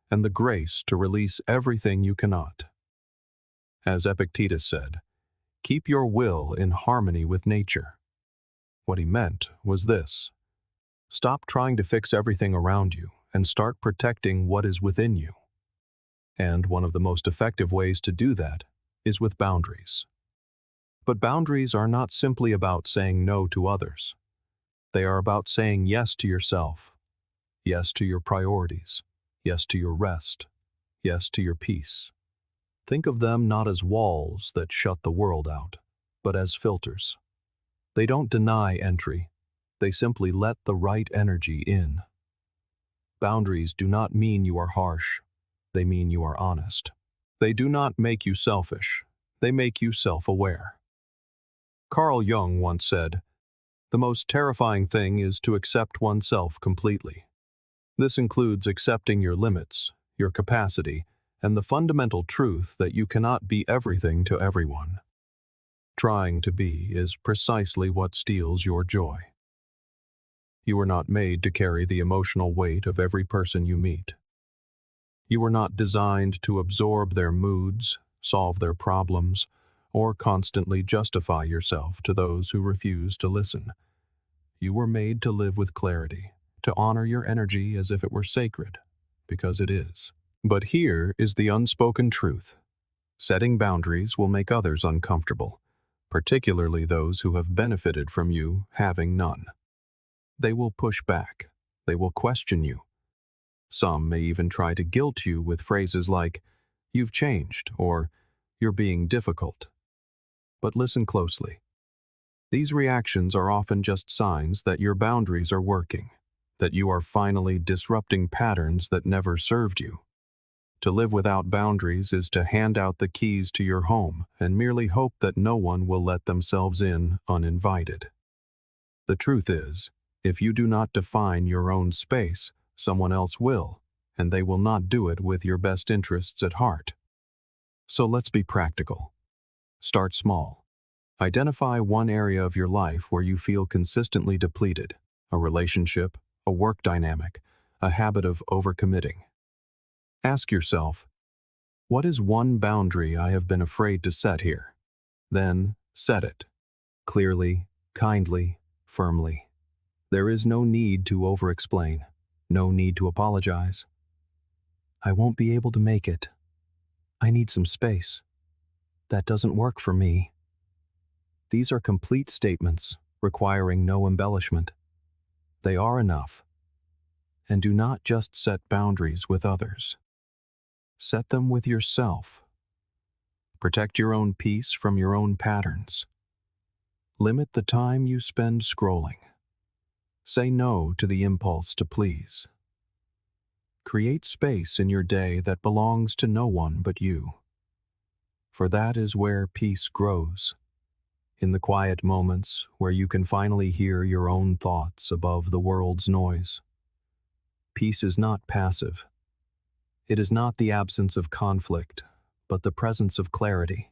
and the grace to release everything you cannot. As Epictetus said, keep your will in harmony with nature. What he meant was this: stop trying to fix everything around you and start protecting what is within you. And one of the most effective ways to do that is with boundaries. But boundaries are not simply about saying no to others. They are about saying yes to yourself, yes to your priorities, yes to your rest, yes to your peace. Think of them not as walls that shut the world out, but as filters. They don't deny entry. They simply let the right energy in. Boundaries do not mean you are harsh. They mean you are honest. They do not make you selfish. They make you self-aware. Carl Jung once said, "The most terrifying thing is to accept oneself completely." This includes accepting your limits, your capacity, and the fundamental truth that you cannot be everything to everyone. Trying to be is precisely what steals your joy. You are not made to carry the emotional weight of every person you meet. You are not designed to absorb their moods, solve their problems, or constantly justify yourself to those who refuse to listen. You were made to live with clarity, to honor your energy as if it were sacred, because it is. But here is the unspoken truth. Setting boundaries will make others uncomfortable, particularly those who have benefited from you having none. They will push back. They will question you. Some may even try to guilt you with phrases like, "You've changed," or "You're being difficult." But listen closely. These reactions are often just signs that your boundaries are working, that you are finally disrupting patterns that never served you. To live without boundaries is to hand out the keys to your home and merely hope that no one will let themselves in uninvited. The truth is, if you do not define your own space, someone else will, and they will not do it with your best interests at heart. So let's be practical. Start small. Identify one area of your life where you feel consistently depleted: a relationship, a work dynamic, a habit of overcommitting. Ask yourself, what is one boundary I have been afraid to set here? Then set it. Clearly, kindly, firmly. There is no need to over-explain, no need to apologize. "I won't be able to make it. I need some space. That doesn't work for me." These are complete statements, requiring no embellishment. They are enough. And do not just set boundaries with others. Set them with yourself. Protect your own peace from your own patterns. Limit the time you spend scrolling. Say no to the impulse to please. Create space in your day that belongs to no one but you. For that is where peace grows. In the quiet moments where you can finally hear your own thoughts above the world's noise. Peace is not passive. It is not the absence of conflict, but the presence of clarity.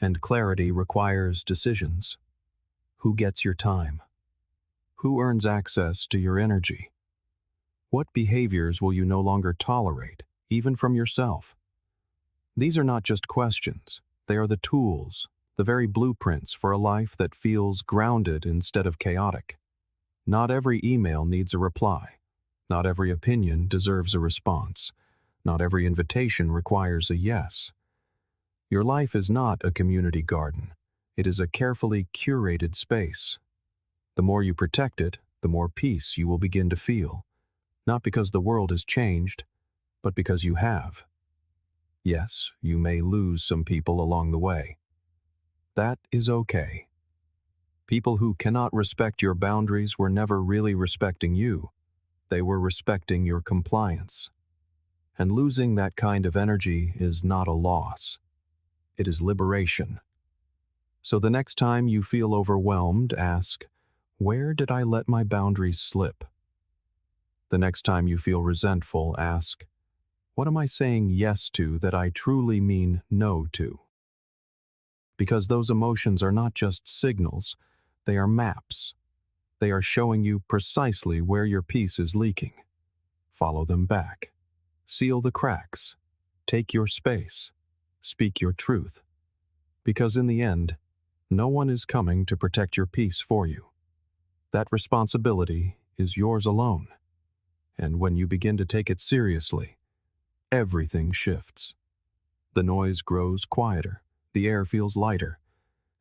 And clarity requires decisions. Who gets your time? Who earns access to your energy? What behaviors will you no longer tolerate, even from yourself? These are not just questions. They are the tools, the very blueprints for a life that feels grounded instead of chaotic. Not every email needs a reply. Not every opinion deserves a response. Not every invitation requires a yes. Your life is not a community garden. It is a carefully curated space. The more you protect it, the more peace you will begin to feel. Not because the world has changed, but because you have. Yes, you may lose some people along the way. That is okay. People who cannot respect your boundaries were never really respecting you. They were respecting your compliance. And losing that kind of energy is not a loss. It is liberation. So the next time you feel overwhelmed, ask, where did I let my boundaries slip? The next time you feel resentful, ask, what am I saying yes to that I truly mean no to? Because those emotions are not just signals, they are maps. They are showing you precisely where your peace is leaking. Follow them back. Seal the cracks. Take your space. Speak your truth. Because in the end, no one is coming to protect your peace for you. That responsibility is yours alone. And when you begin to take it seriously, everything shifts. The noise grows quieter, the air feels lighter,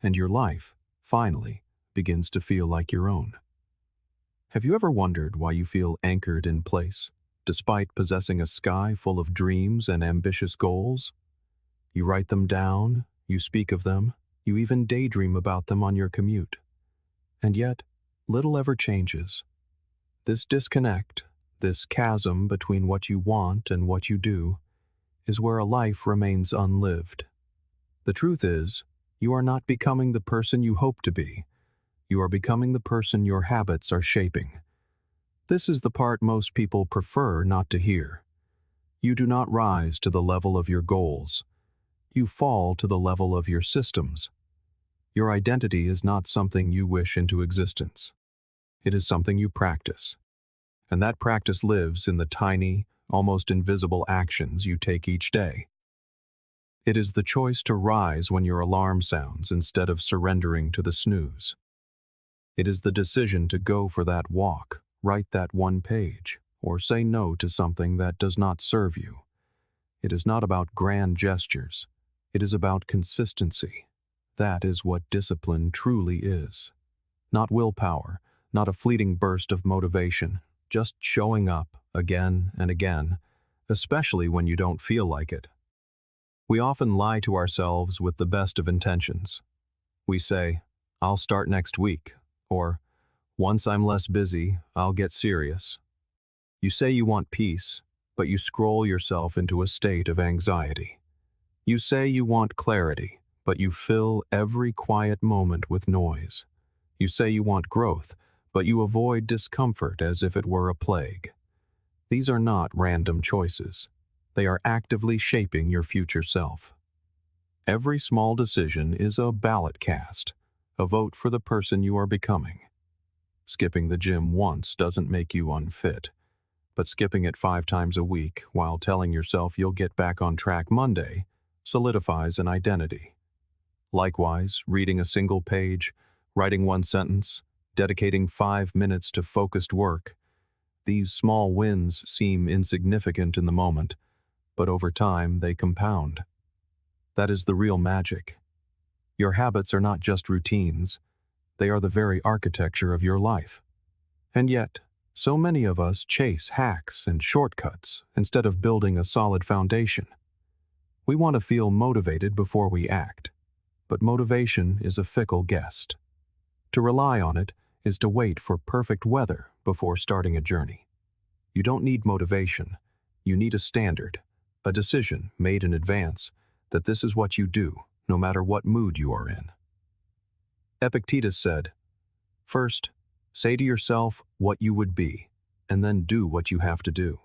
and your life, finally, begins to feel like your own. Have you ever wondered why you feel anchored in place, despite possessing a sky full of dreams and ambitious goals? You write them down, you speak of them, you even daydream about them on your commute. And yet, little ever changes. This disconnect, this chasm between what you want and what you do, is where a life remains unlived. The truth is, you are not becoming the person you hope to be. You are becoming the person your habits are shaping. This is the part most people prefer not to hear. You do not rise to the level of your goals. You fall to the level of your systems. Your identity is not something you wish into existence. It is something you practice. And that practice lives in the tiny, almost invisible actions you take each day. It is the choice to rise when your alarm sounds instead of surrendering to the snooze. It is the decision to go for that walk, write that one page, or say no to something that does not serve you. It is not about grand gestures. It is about consistency. That is what discipline truly is. Not willpower, not a fleeting burst of motivation, just showing up again and again, especially when you don't feel like it. We often lie to ourselves with the best of intentions. We say, "I'll start next week," or, "Once I'm less busy, I'll get serious." You say you want peace, but you scroll yourself into a state of anxiety. You say you want clarity, but you fill every quiet moment with noise. You say you want growth, but you avoid discomfort as if it were a plague. These are not random choices. They are actively shaping your future self. Every small decision is a ballot cast, a vote for the person you are becoming. Skipping the gym once doesn't make you unfit, but skipping it 5 times a week while telling yourself you'll get back on track Monday solidifies an identity. Likewise, reading a single page, writing one sentence, dedicating 5 minutes to focused work, these small wins seem insignificant in the moment, but over time they compound. That is the real magic. Your habits are not just routines, they are the very architecture of your life. And yet, so many of us chase hacks and shortcuts instead of building a solid foundation. We want to feel motivated before we act, but motivation is a fickle guest. To rely on it is to wait for perfect weather before starting a journey. You don't need motivation, you need a standard, a decision made in advance that this is what you do, no matter what mood you are in. Epictetus said, "First, say to yourself what you would be, and then do what you have to do."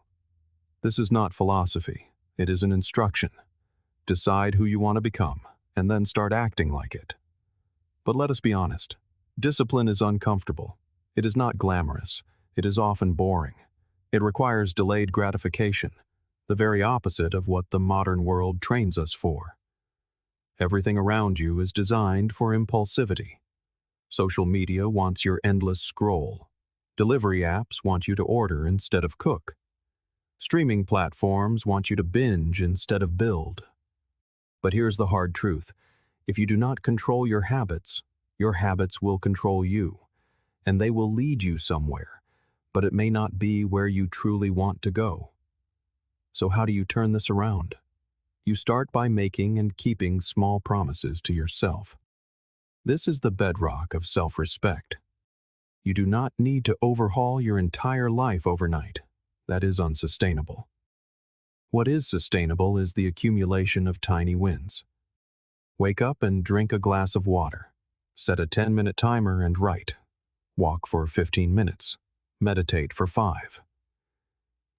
This is not philosophy, it is an instruction. Decide who you want to become, and then start acting like it. But let us be honest, discipline is uncomfortable. It is not glamorous. It is often boring. It requires delayed gratification, the very opposite of what the modern world trains us for. Everything around you is designed for impulsivity. Social media wants your endless scroll. Delivery apps want you to order instead of cook. Streaming platforms want you to binge instead of build. But here's the hard truth. If you do not control your habits will control you, and they will lead you somewhere, but it may not be where you truly want to go. So how do you turn this around? You start by making and keeping small promises to yourself. This is the bedrock of self-respect. You do not need to overhaul your entire life overnight. That is unsustainable. What is sustainable is the accumulation of tiny wins. Wake up and drink a glass of water. Set a 10-minute timer and write. Walk for 15 minutes. Meditate for 5.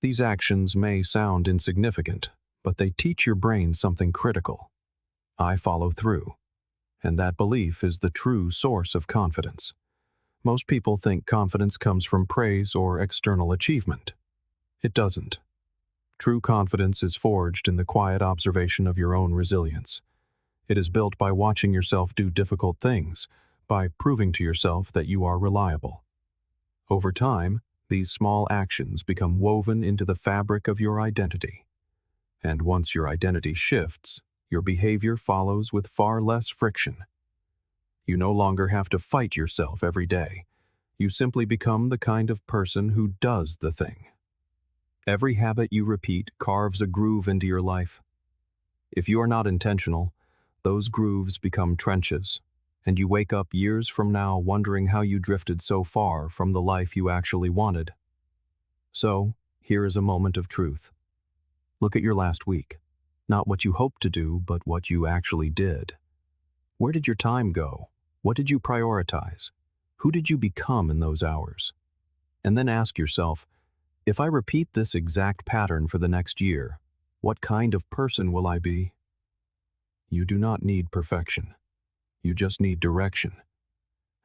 These actions may sound insignificant, but they teach your brain something critical. I follow through. And that belief is the true source of confidence. Most people think confidence comes from praise or external achievement. It doesn't. True confidence is forged in the quiet observation of your own resilience. It is built by watching yourself do difficult things, by proving to yourself that you are reliable. Over time, these small actions become woven into the fabric of your identity. And once your identity shifts, your behavior follows with far less friction. You no longer have to fight yourself every day. You simply become the kind of person who does the thing. Every habit you repeat carves a groove into your life. If you are not intentional, those grooves become trenches, and you wake up years from now wondering how you drifted so far from the life you actually wanted. So, here is a moment of truth. Look at your last week. Not what you hoped to do, but what you actually did. Where did your time go? What did you prioritize? Who did you become in those hours? And then ask yourself, if I repeat this exact pattern for the next year, what kind of person will I be? You do not need perfection. You just need direction.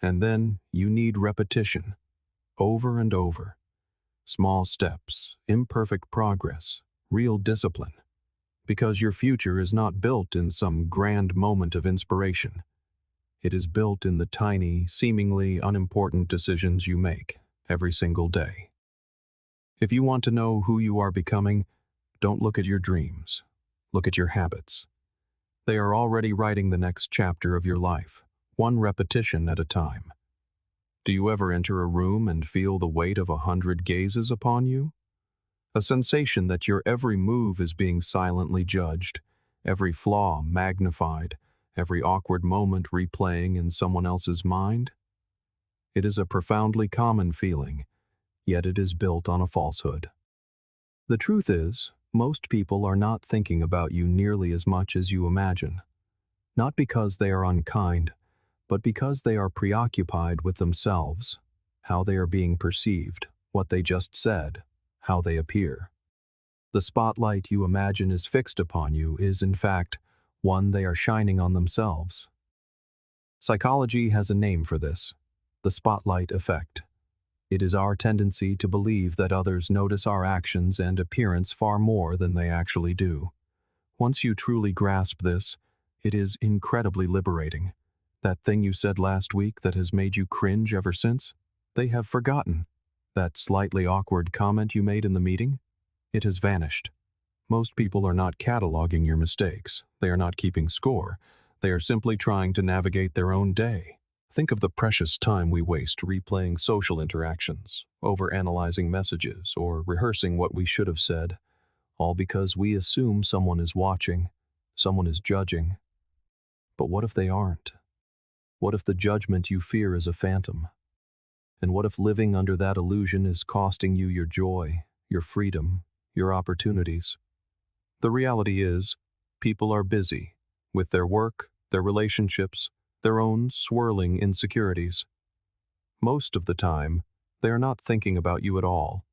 And then you need repetition, over and over. Small steps, imperfect progress, real discipline. Because your future is not built in some grand moment of inspiration. It is built in the tiny, seemingly unimportant decisions you make every single day. If you want to know who you are becoming, don't look at your dreams. Look at your habits. They are already writing the next chapter of your life, one repetition at a time. Do you ever enter a room and feel the weight of 100 gazes upon you? A sensation that your every move is being silently judged, every flaw magnified, every awkward moment replaying in someone else's mind? It is a profoundly common feeling, yet it is built on a falsehood. The truth is, most people are not thinking about you nearly as much as you imagine. Not because they are unkind, but because they are preoccupied with themselves, how they are being perceived, what they just said, how they appear. The spotlight you imagine is fixed upon you is, in fact, one they are shining on themselves. Psychology has a name for this: the spotlight effect. It is our tendency to believe that others notice our actions and appearance far more than they actually do. Once you truly grasp this, it is incredibly liberating. That thing you said last week that has made you cringe ever since, they have forgotten. That slightly awkward comment you made in the meeting, it has vanished. Most people are not cataloging your mistakes. They are not keeping score. They are simply trying to navigate their own day. Think of the precious time we waste replaying social interactions, overanalyzing messages, or rehearsing what we should have said, all because we assume someone is watching, someone is judging. But what if they aren't? What if the judgment you fear is a phantom? And what if living under that illusion is costing you your joy, your freedom, your opportunities? The reality is, people are busy with their work, their relationships, their own swirling insecurities. Most of the time, they are not thinking about you at all,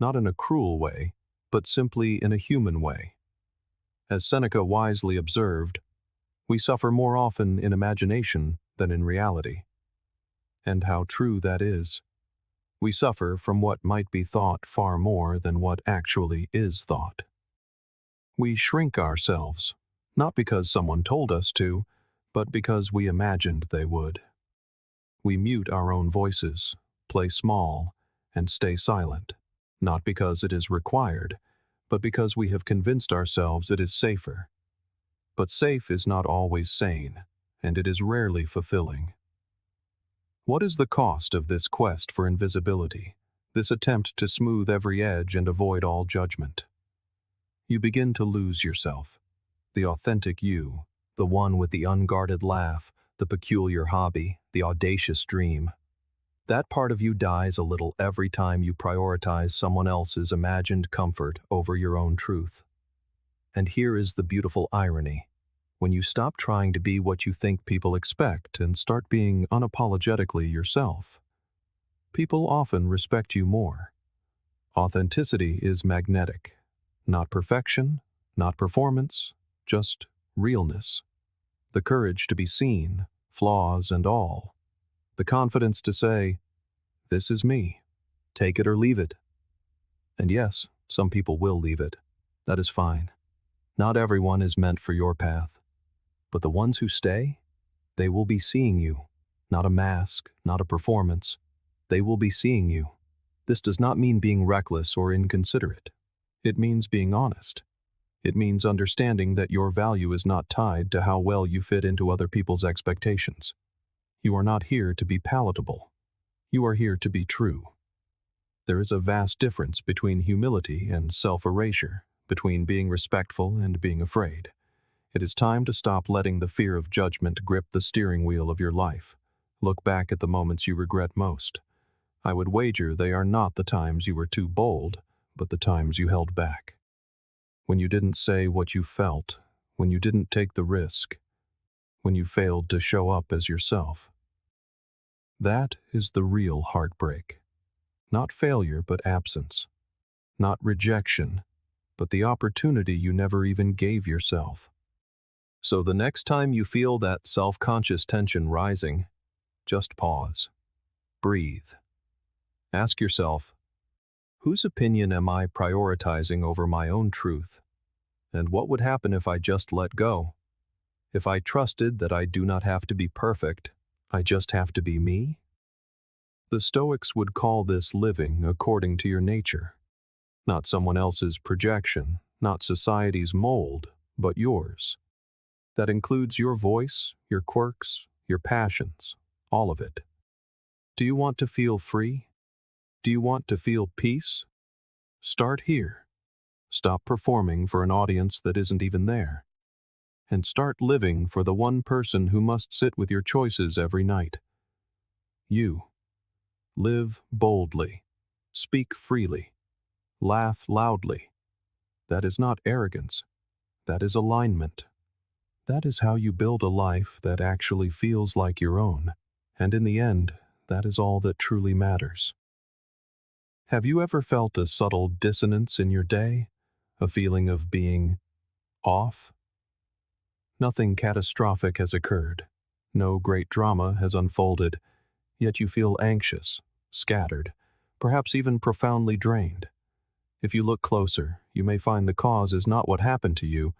not in a cruel way, but simply in a human way. As Seneca wisely observed, we suffer more often in imagination than in reality. And how true that is. We suffer from what might be thought far more than what actually is thought. We shrink ourselves, not because someone told us to, but because we imagined they would. We mute our own voices, play small, and stay silent, not because it is required, but because we have convinced ourselves it is safer. But safe is not always sane, and it is rarely fulfilling. What is the cost of this quest for invisibility, this attempt to smooth every edge and avoid all judgment? You begin to lose yourself, the authentic you, the one with the unguarded laugh, the peculiar hobby, the audacious dream. That part of you dies a little every time you prioritize someone else's imagined comfort over your own truth. And here is the beautiful irony. When you stop trying to be what you think people expect and start being unapologetically yourself, people often respect you more. Authenticity is magnetic. Not perfection, not performance, just realness. The courage to be seen, flaws and all. The confidence to say, "This is me. Take it or leave it." And yes, some people will leave it. That is fine. Not everyone is meant for your path. But the ones who stay, they will be seeing you. Not a mask, not a performance. They will be seeing you. This does not mean being reckless or inconsiderate. It means being honest. It means understanding that your value is not tied to how well you fit into other people's expectations. You are not here to be palatable. You are here to be true. There is a vast difference between humility and self-erasure, between being respectful and being afraid. It is time to stop letting the fear of judgment grip the steering wheel of your life. Look back at the moments you regret most. I would wager they are not the times you were too bold, but the times you held back. When you didn't say what you felt, when you didn't take the risk, when you failed to show up as yourself. That is the real heartbreak. Not failure, but absence. Not rejection, but the opportunity you never even gave yourself. So the next time you feel that self-conscious tension rising, just pause. Breathe. Ask yourself, whose opinion am I prioritizing over my own truth? And what would happen if I just let go? If I trusted that I do not have to be perfect, I just have to be me? The Stoics would call this living according to your nature. Not someone else's projection, not society's mold, but yours. That includes your voice, your quirks, your passions, all of it. Do you want to feel free? Do you want to feel peace? Start here. Stop performing for an audience that isn't even there. And start living for the one person who must sit with your choices every night. You. Live boldly. Speak freely. Laugh loudly. That is not arrogance. That is alignment. That is how you build a life that actually feels like your own. And in the end, that is all that truly matters. Have you ever felt a subtle dissonance in your day? A feeling of being off? Nothing catastrophic has occurred. No great drama has unfolded, yet you feel anxious, scattered, perhaps even profoundly drained. If you look closer, you may find the cause is not what happened to you,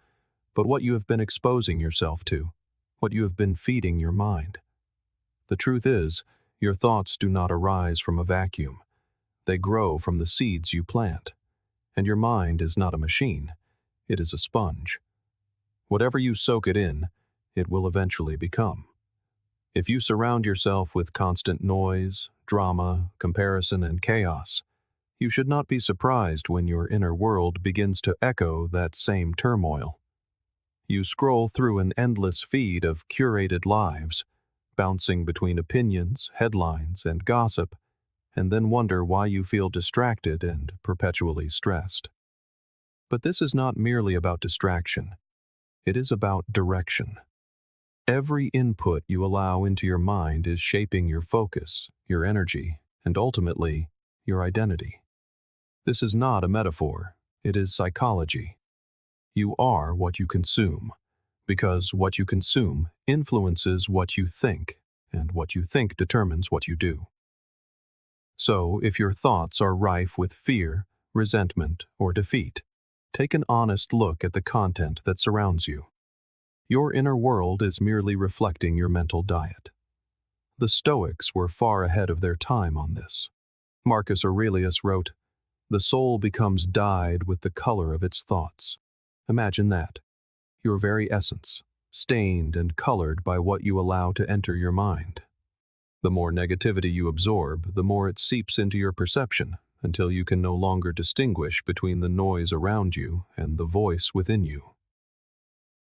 but what you have been exposing yourself to, what you have been feeding your mind. The truth is, your thoughts do not arise from a vacuum. They grow from the seeds you plant. And your mind is not a machine. It is a sponge. Whatever you soak it in, it will eventually become. If you surround yourself with constant noise, drama, comparison, and chaos, you should not be surprised when your inner world begins to echo that same turmoil. You scroll through an endless feed of curated lives, bouncing between opinions, headlines, and gossip, and then wonder why you feel distracted and perpetually stressed. But this is not merely about distraction. It is about direction. Every input you allow into your mind is shaping your focus, your energy, and ultimately, your identity. This is not a metaphor. It is psychology. You are what you consume, because what you consume influences what you think, and what you think determines what you do. So, if your thoughts are rife with fear, resentment, or defeat, take an honest look at the content that surrounds you. Your inner world is merely reflecting your mental diet. The Stoics were far ahead of their time on this. Marcus Aurelius wrote, "The soul becomes dyed with the color of its thoughts." Imagine that. Your very essence, stained and colored by what you allow to enter your mind. The more negativity you absorb, the more it seeps into your perception, until you can no longer distinguish between the noise around you and the voice within you.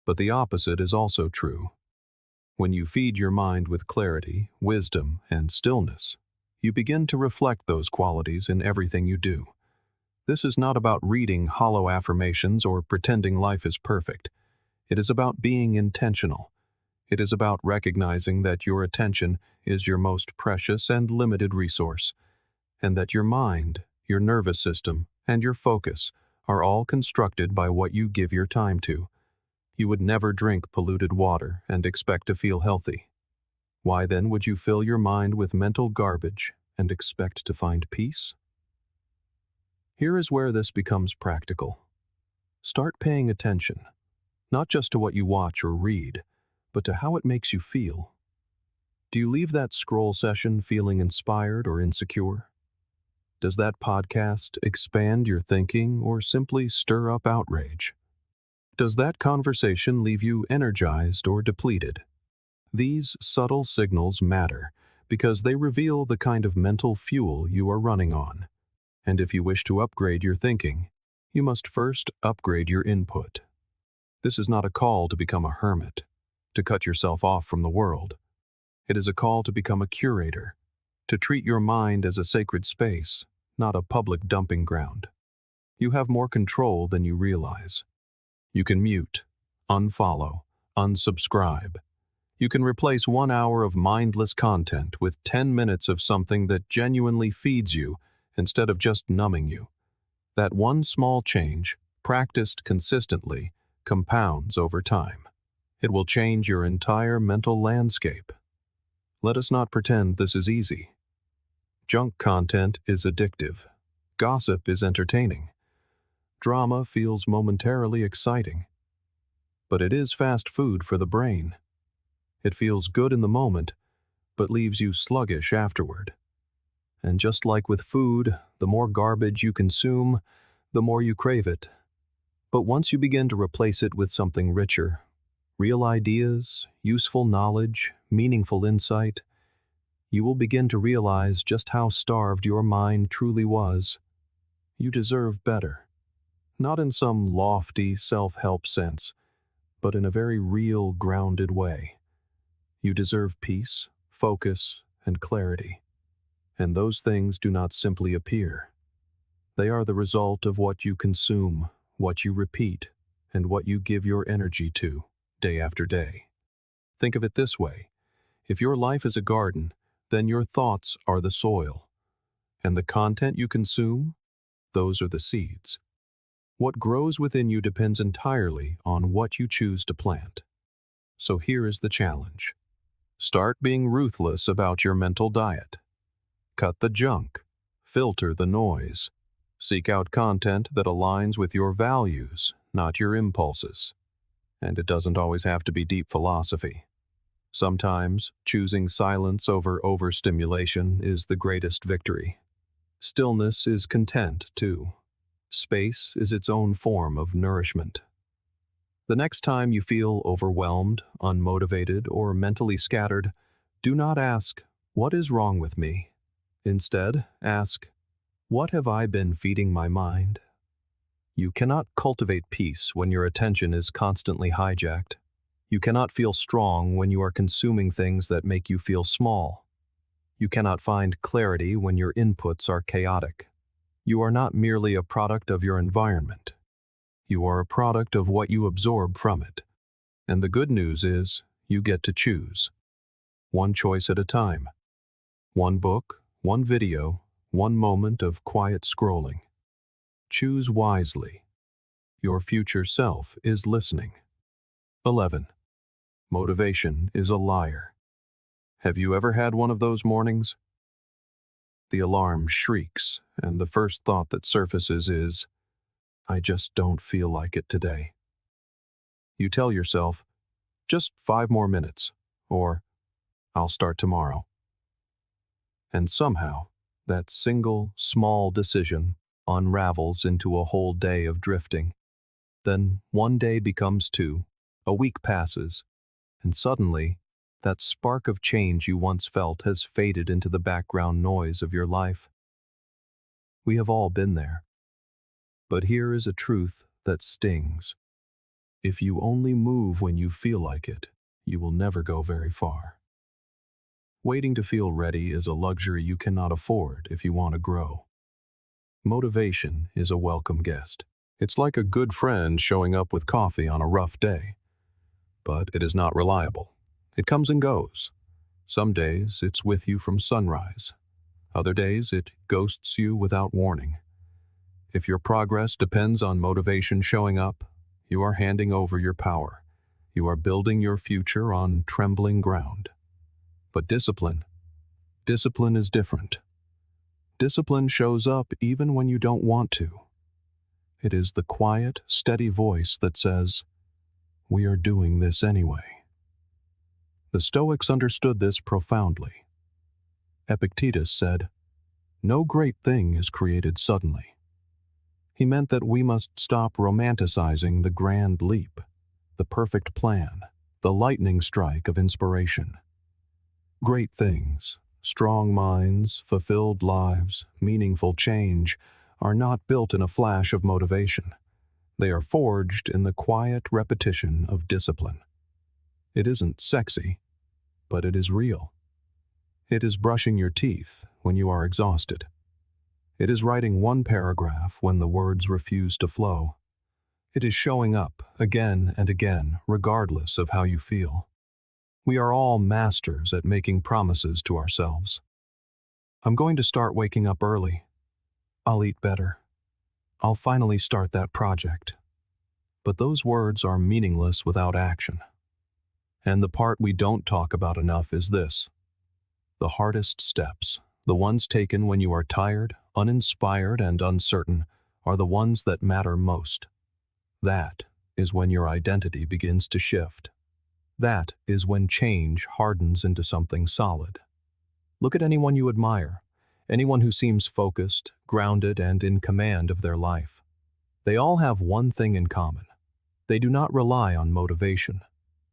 But the opposite is also true. When you feed your mind with clarity, wisdom, and stillness, you begin to reflect those qualities in everything you do. This is not about reading hollow affirmations or pretending life is perfect. It is about being intentional. It is about recognizing that your attention is your most precious and limited resource, and that your mind, your nervous system, and your focus are all constructed by what you give your time to. You would never drink polluted water and expect to feel healthy. Why then would you fill your mind with mental garbage and expect to find peace? Here is where this becomes practical. Start paying attention, not just to what you watch or read, but to how it makes you feel. Do you leave that scroll session feeling inspired or insecure? Does that podcast expand your thinking or simply stir up outrage? Does that conversation leave you energized or depleted? These subtle signals matter because they reveal the kind of mental fuel you are running on. And if you wish to upgrade your thinking, you must first upgrade your input. This is not a call to become a hermit, to cut yourself off from the world. It is a call to become a curator, to treat your mind as a sacred space, not a public dumping ground. You have more control than you realize. You can mute, unfollow, unsubscribe. You can replace 1 hour of mindless content with 10 minutes of something that genuinely feeds you instead of just numbing you. That one small change, practiced consistently, compounds over time. It will change your entire mental landscape. Let us not pretend this is easy. Junk content is addictive. Gossip is entertaining. Drama feels momentarily exciting. But it is fast food for the brain. It feels good in the moment, but leaves you sluggish afterward. And just like with food, the more garbage you consume, the more you crave it. But once you begin to replace it with something richer, real ideas, useful knowledge, meaningful insight, you will begin to realize just how starved your mind truly was. You deserve better. Not in some lofty self-help sense, but in a very real, grounded way. You deserve peace, focus, and clarity. And those things do not simply appear. They are the result of what you consume, what you repeat, and what you give your energy to, day after day. Think of it this way. If your life is a garden, then your thoughts are the soil. And the content you consume, those are the seeds. What grows within you depends entirely on what you choose to plant. So here is the challenge. Start being ruthless about your mental diet. Cut the junk. Filter the noise. Seek out content that aligns with your values, not your impulses. And it doesn't always have to be deep philosophy. Sometimes, choosing silence over overstimulation is the greatest victory. Stillness is content, too. Space is its own form of nourishment. The next time you feel overwhelmed, unmotivated, or mentally scattered, do not ask, "What is wrong with me?" Instead, ask, "What have I been feeding my mind?" You cannot cultivate peace when your attention is constantly hijacked. You cannot feel strong when you are consuming things that make you feel small. You cannot find clarity when your inputs are chaotic. You are not merely a product of your environment. You are a product of what you absorb from it. And the good news is, you get to choose. One choice at a time. One book, one video, one moment of quiet scrolling. Choose wisely. Your future self is listening. 11. Motivation is a liar. Have you ever had one of those mornings? The alarm shrieks, and the first thought that surfaces is, "I just don't feel like it today." You tell yourself, "Just 5 more minutes," or "I'll start tomorrow." And somehow, that single, small decision unravels into a whole day of drifting. Then one day becomes 2, a week passes, and suddenly, that spark of change you once felt has faded into the background noise of your life. We have all been there. But here is a truth that stings. If you only move when you feel like it, you will never go very far. Waiting to feel ready is a luxury you cannot afford if you want to grow. Motivation is a welcome guest. It's like a good friend showing up with coffee on a rough day. But it is not reliable. It comes and goes. Some days it's with you from sunrise. Other days it ghosts you without warning. If your progress depends on motivation showing up, you are handing over your power. You are building your future on trembling ground. But discipline is different. Discipline shows up even when you don't want to. It is the quiet, steady voice that says, "We are doing this anyway." The Stoics understood this profoundly. Epictetus said, "No great thing is created suddenly." He meant that we must stop romanticizing the grand leap, the perfect plan, the lightning strike of inspiration. Great things, strong minds, fulfilled lives, meaningful change, are not built in a flash of motivation. They are forged in the quiet repetition of discipline. It isn't sexy, but it is real. It is brushing your teeth when you are exhausted. It is writing one paragraph when the words refuse to flow. It is showing up again and again, regardless of how you feel. We are all masters at making promises to ourselves. I'm going to start waking up early. I'll eat better. I'll finally start that project. But those words are meaningless without action. And the part we don't talk about enough is this. The hardest steps, the ones taken when you are tired, uninspired, and uncertain, are the ones that matter most. That is when your identity begins to shift. That is when change hardens into something solid. Look at anyone you admire, anyone who seems focused, grounded, and in command of their life. They all have one thing in common. They do not rely on motivation.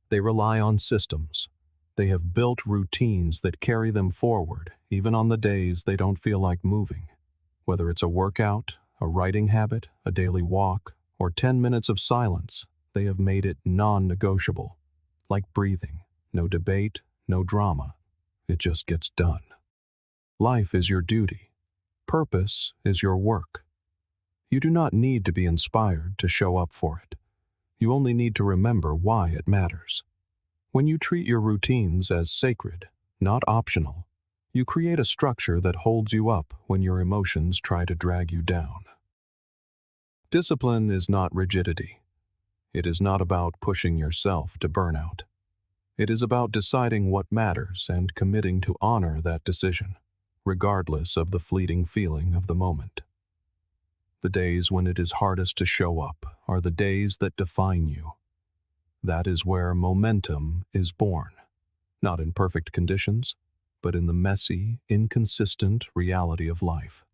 They rely on systems. They have built routines that carry them forward, even on the days they don't feel like moving. Whether it's a workout, a writing habit, a daily walk, or 10 minutes of silence, they have made it non-negotiable. Like breathing, no debate, no drama. It just gets done. Life is your duty. Purpose is your work. You do not need to be inspired to show up for it. You only need to remember why it matters. When you treat your routines as sacred, not optional, you create a structure that holds you up when your emotions try to drag you down. Discipline is not rigidity. It is not about pushing yourself to burnout. It is about deciding what matters and committing to honor that decision, regardless of the fleeting feeling of the moment. The days when it is hardest to show up are the days that define you. That is where momentum is born, not in perfect conditions, but in the messy, inconsistent reality of life.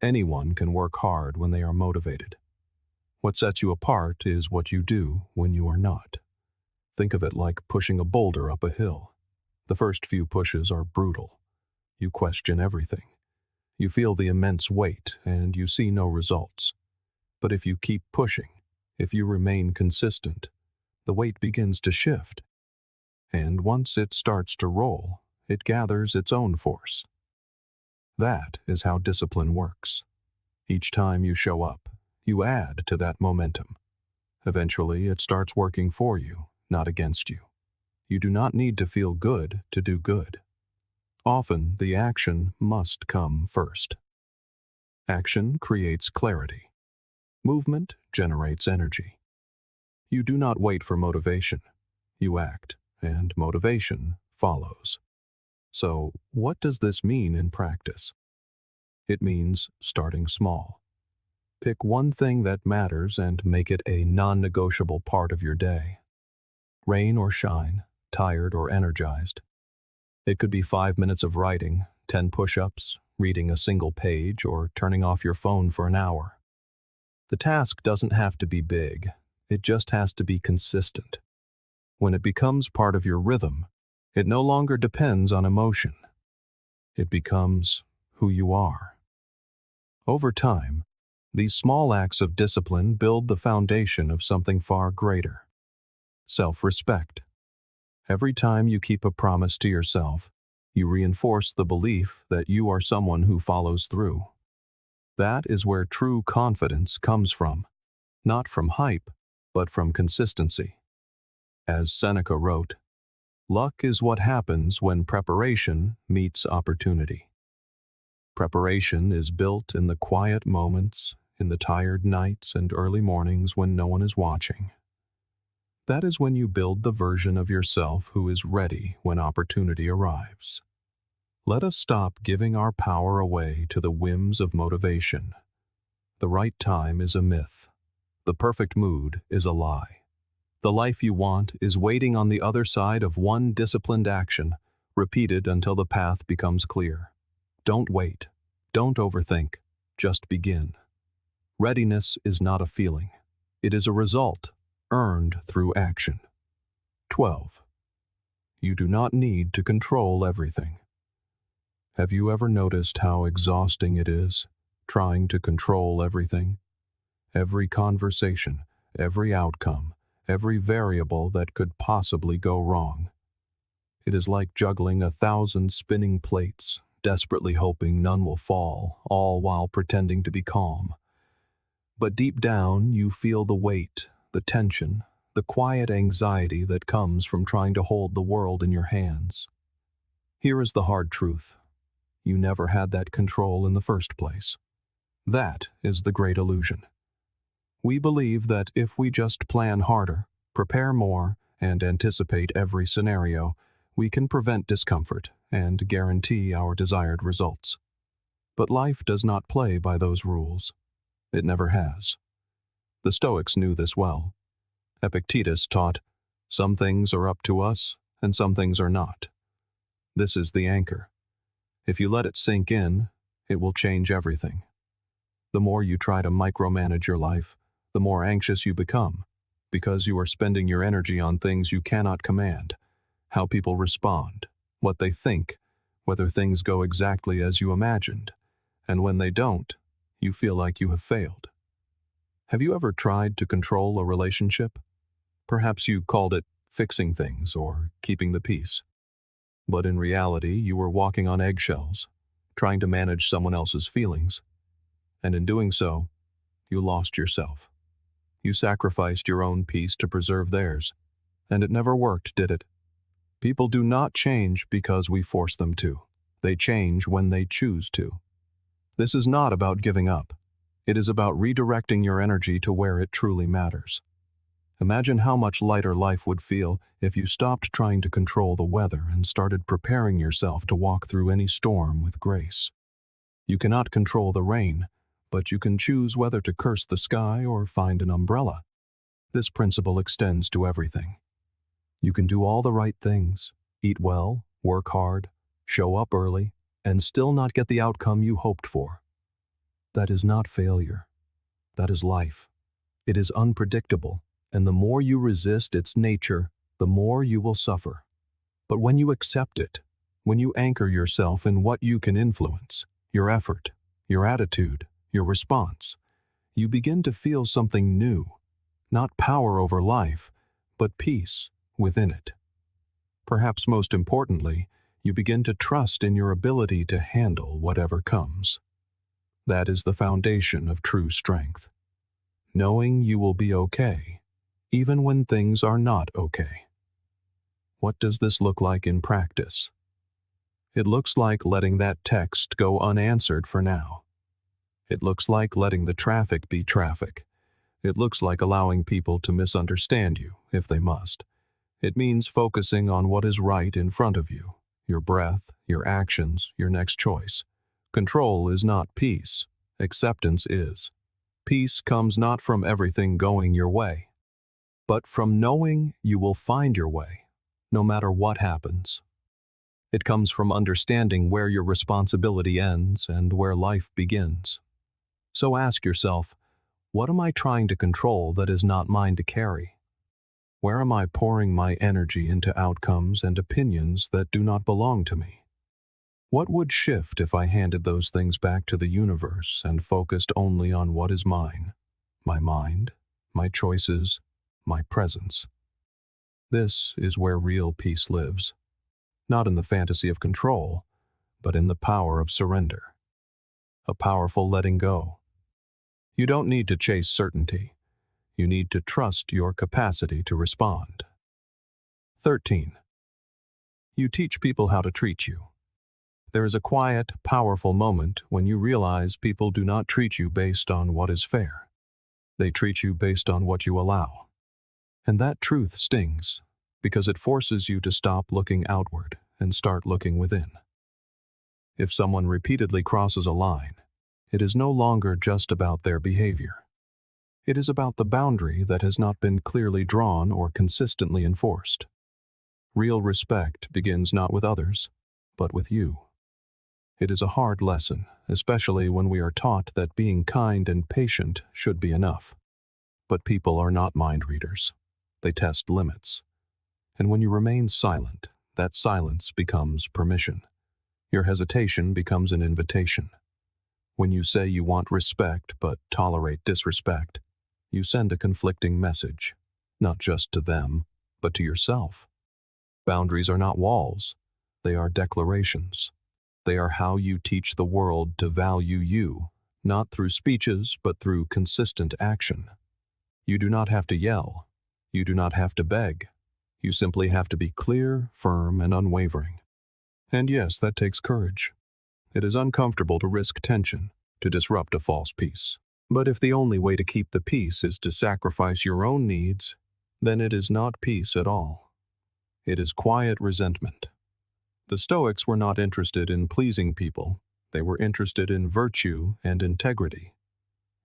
Anyone can work hard when they are motivated. What sets you apart is what you do when you are not. Think of it like pushing a boulder up a hill. The first few pushes are brutal. You question everything. You feel the immense weight and you see no results. But if you keep pushing, if you remain consistent, the weight begins to shift. And once it starts to roll, it gathers its own force. That is how discipline works. Each time you show up, you add to that momentum. Eventually, it starts working for you, not against you. You do not need to feel good to do good. Often, the action must come first. Action creates clarity. Movement generates energy. You do not wait for motivation. You act, and motivation follows. So, what does this mean in practice? It means starting small. Pick one thing that matters and make it a non-negotiable part of your day. Rain or shine, tired or energized. It could be 5 minutes of writing, 10 push-ups, reading a single page, or turning off your phone for an hour. The task doesn't have to be big. It just has to be consistent. When it becomes part of your rhythm, it no longer depends on emotion. It becomes who you are. Over time, these small acts of discipline build the foundation of something far greater. Self-respect. Every time you keep a promise to yourself, you reinforce the belief that you are someone who follows through. That is where true confidence comes from, not from hype, but from consistency. As Seneca wrote, "Luck is what happens when preparation meets opportunity." Preparation is built in the quiet moments, in the tired nights and early mornings when no one is watching. That is when you build the version of yourself who is ready when opportunity arrives. Let us stop giving our power away to the whims of motivation. The right time is a myth. The perfect mood is a lie. The life you want is waiting on the other side of one disciplined action, repeated until the path becomes clear. Don't wait. Don't overthink. Just begin. Readiness is not a feeling. It is a result, earned through action. 12. You do not need to control everything. Have you ever noticed how exhausting it is, trying to control everything? every conversation, every outcome, every variable that could possibly go wrong. It is like juggling 1,000 spinning plates, desperately hoping none will fall, all while pretending to be calm. But deep down, you feel the weight, the tension, the quiet anxiety that comes from trying to hold the world in your hands. Here is the hard truth. You never had that control in the first place. That is the great illusion. We believe that if we just plan harder, prepare more, and anticipate every scenario, we can prevent discomfort and guarantee our desired results. But life does not play by those rules. It never has. The Stoics knew this well. Epictetus taught, "Some things are up to us, and some things are not." This is the anchor. If you let it sink in, it will change everything. The more you try to micromanage your life, the more anxious you become, because you are spending your energy on things you cannot command. How people respond, what they think, whether things go exactly as you imagined, and when they don't, you feel like you have failed. Have you ever tried to control a relationship? Perhaps you called it fixing things or keeping the peace. But in reality, you were walking on eggshells, trying to manage someone else's feelings. And in doing so, you lost yourself. You sacrificed your own peace to preserve theirs. And it never worked, did it? People do not change because we force them to. They change when they choose to. This is not about giving up. It is about redirecting your energy to where it truly matters. Imagine how much lighter life would feel if you stopped trying to control the weather and started preparing yourself to walk through any storm with grace. You cannot control the rain, but you can choose whether to curse the sky or find an umbrella. This principle extends to everything. You can do all the right things, eat well, work hard, show up early, and still not get the outcome you hoped for. That is not failure. That is life. It is unpredictable, and the more you resist its nature, the more you will suffer. But when you accept it, when you anchor yourself in what you can influence, your effort, your attitude, your response, you begin to feel something new, not power over life, but peace within it. Perhaps most importantly, you begin to trust in your ability to handle whatever comes. That is the foundation of true strength. Knowing you will be okay, even when things are not okay. What does this look like in practice? It looks like letting that text go unanswered for now. It looks like letting the traffic be traffic. It looks like allowing people to misunderstand you, if they must. It means focusing on what is right in front of you, your breath, your actions, your next choice. Control is not peace. Acceptance is. Peace comes not from everything going your way, but from knowing you will find your way, no matter what happens. It comes from understanding where your responsibility ends and where life begins. So ask yourself, what am I trying to control that is not mine to carry? Where am I pouring my energy into outcomes and opinions that do not belong to me? What would shift if I handed those things back to the universe and focused only on what is mine? My mind, my choices, my presence. This is where real peace lives. Not in the fantasy of control, but in the power of surrender. A powerful letting go. You don't need to chase certainty. You need to trust your capacity to respond. 13. You teach people how to treat you. There is a quiet, powerful moment when you realize people do not treat you based on what is fair. They treat you based on what you allow. And that truth stings, because it forces you to stop looking outward and start looking within. If someone repeatedly crosses a line, it is no longer just about their behavior. It is about the boundary that has not been clearly drawn or consistently enforced. Real respect begins not with others, but with you. It is a hard lesson, especially when we are taught that being kind and patient should be enough. But people are not mind readers. They test limits. And when you remain silent, that silence becomes permission. Your hesitation becomes an invitation. When you say you want respect but tolerate disrespect, you send a conflicting message, not just to them, but to yourself. Boundaries are not walls, they are declarations. They are how you teach the world to value you, not through speeches, but through consistent action. You do not have to yell. You do not have to beg. You simply have to be clear, firm, and unwavering. And yes, that takes courage. It is uncomfortable to risk tension, to disrupt a false peace. But if the only way to keep the peace is to sacrifice your own needs, then it is not peace at all. It is quiet resentment. The Stoics were not interested in pleasing people. They were interested in virtue and integrity.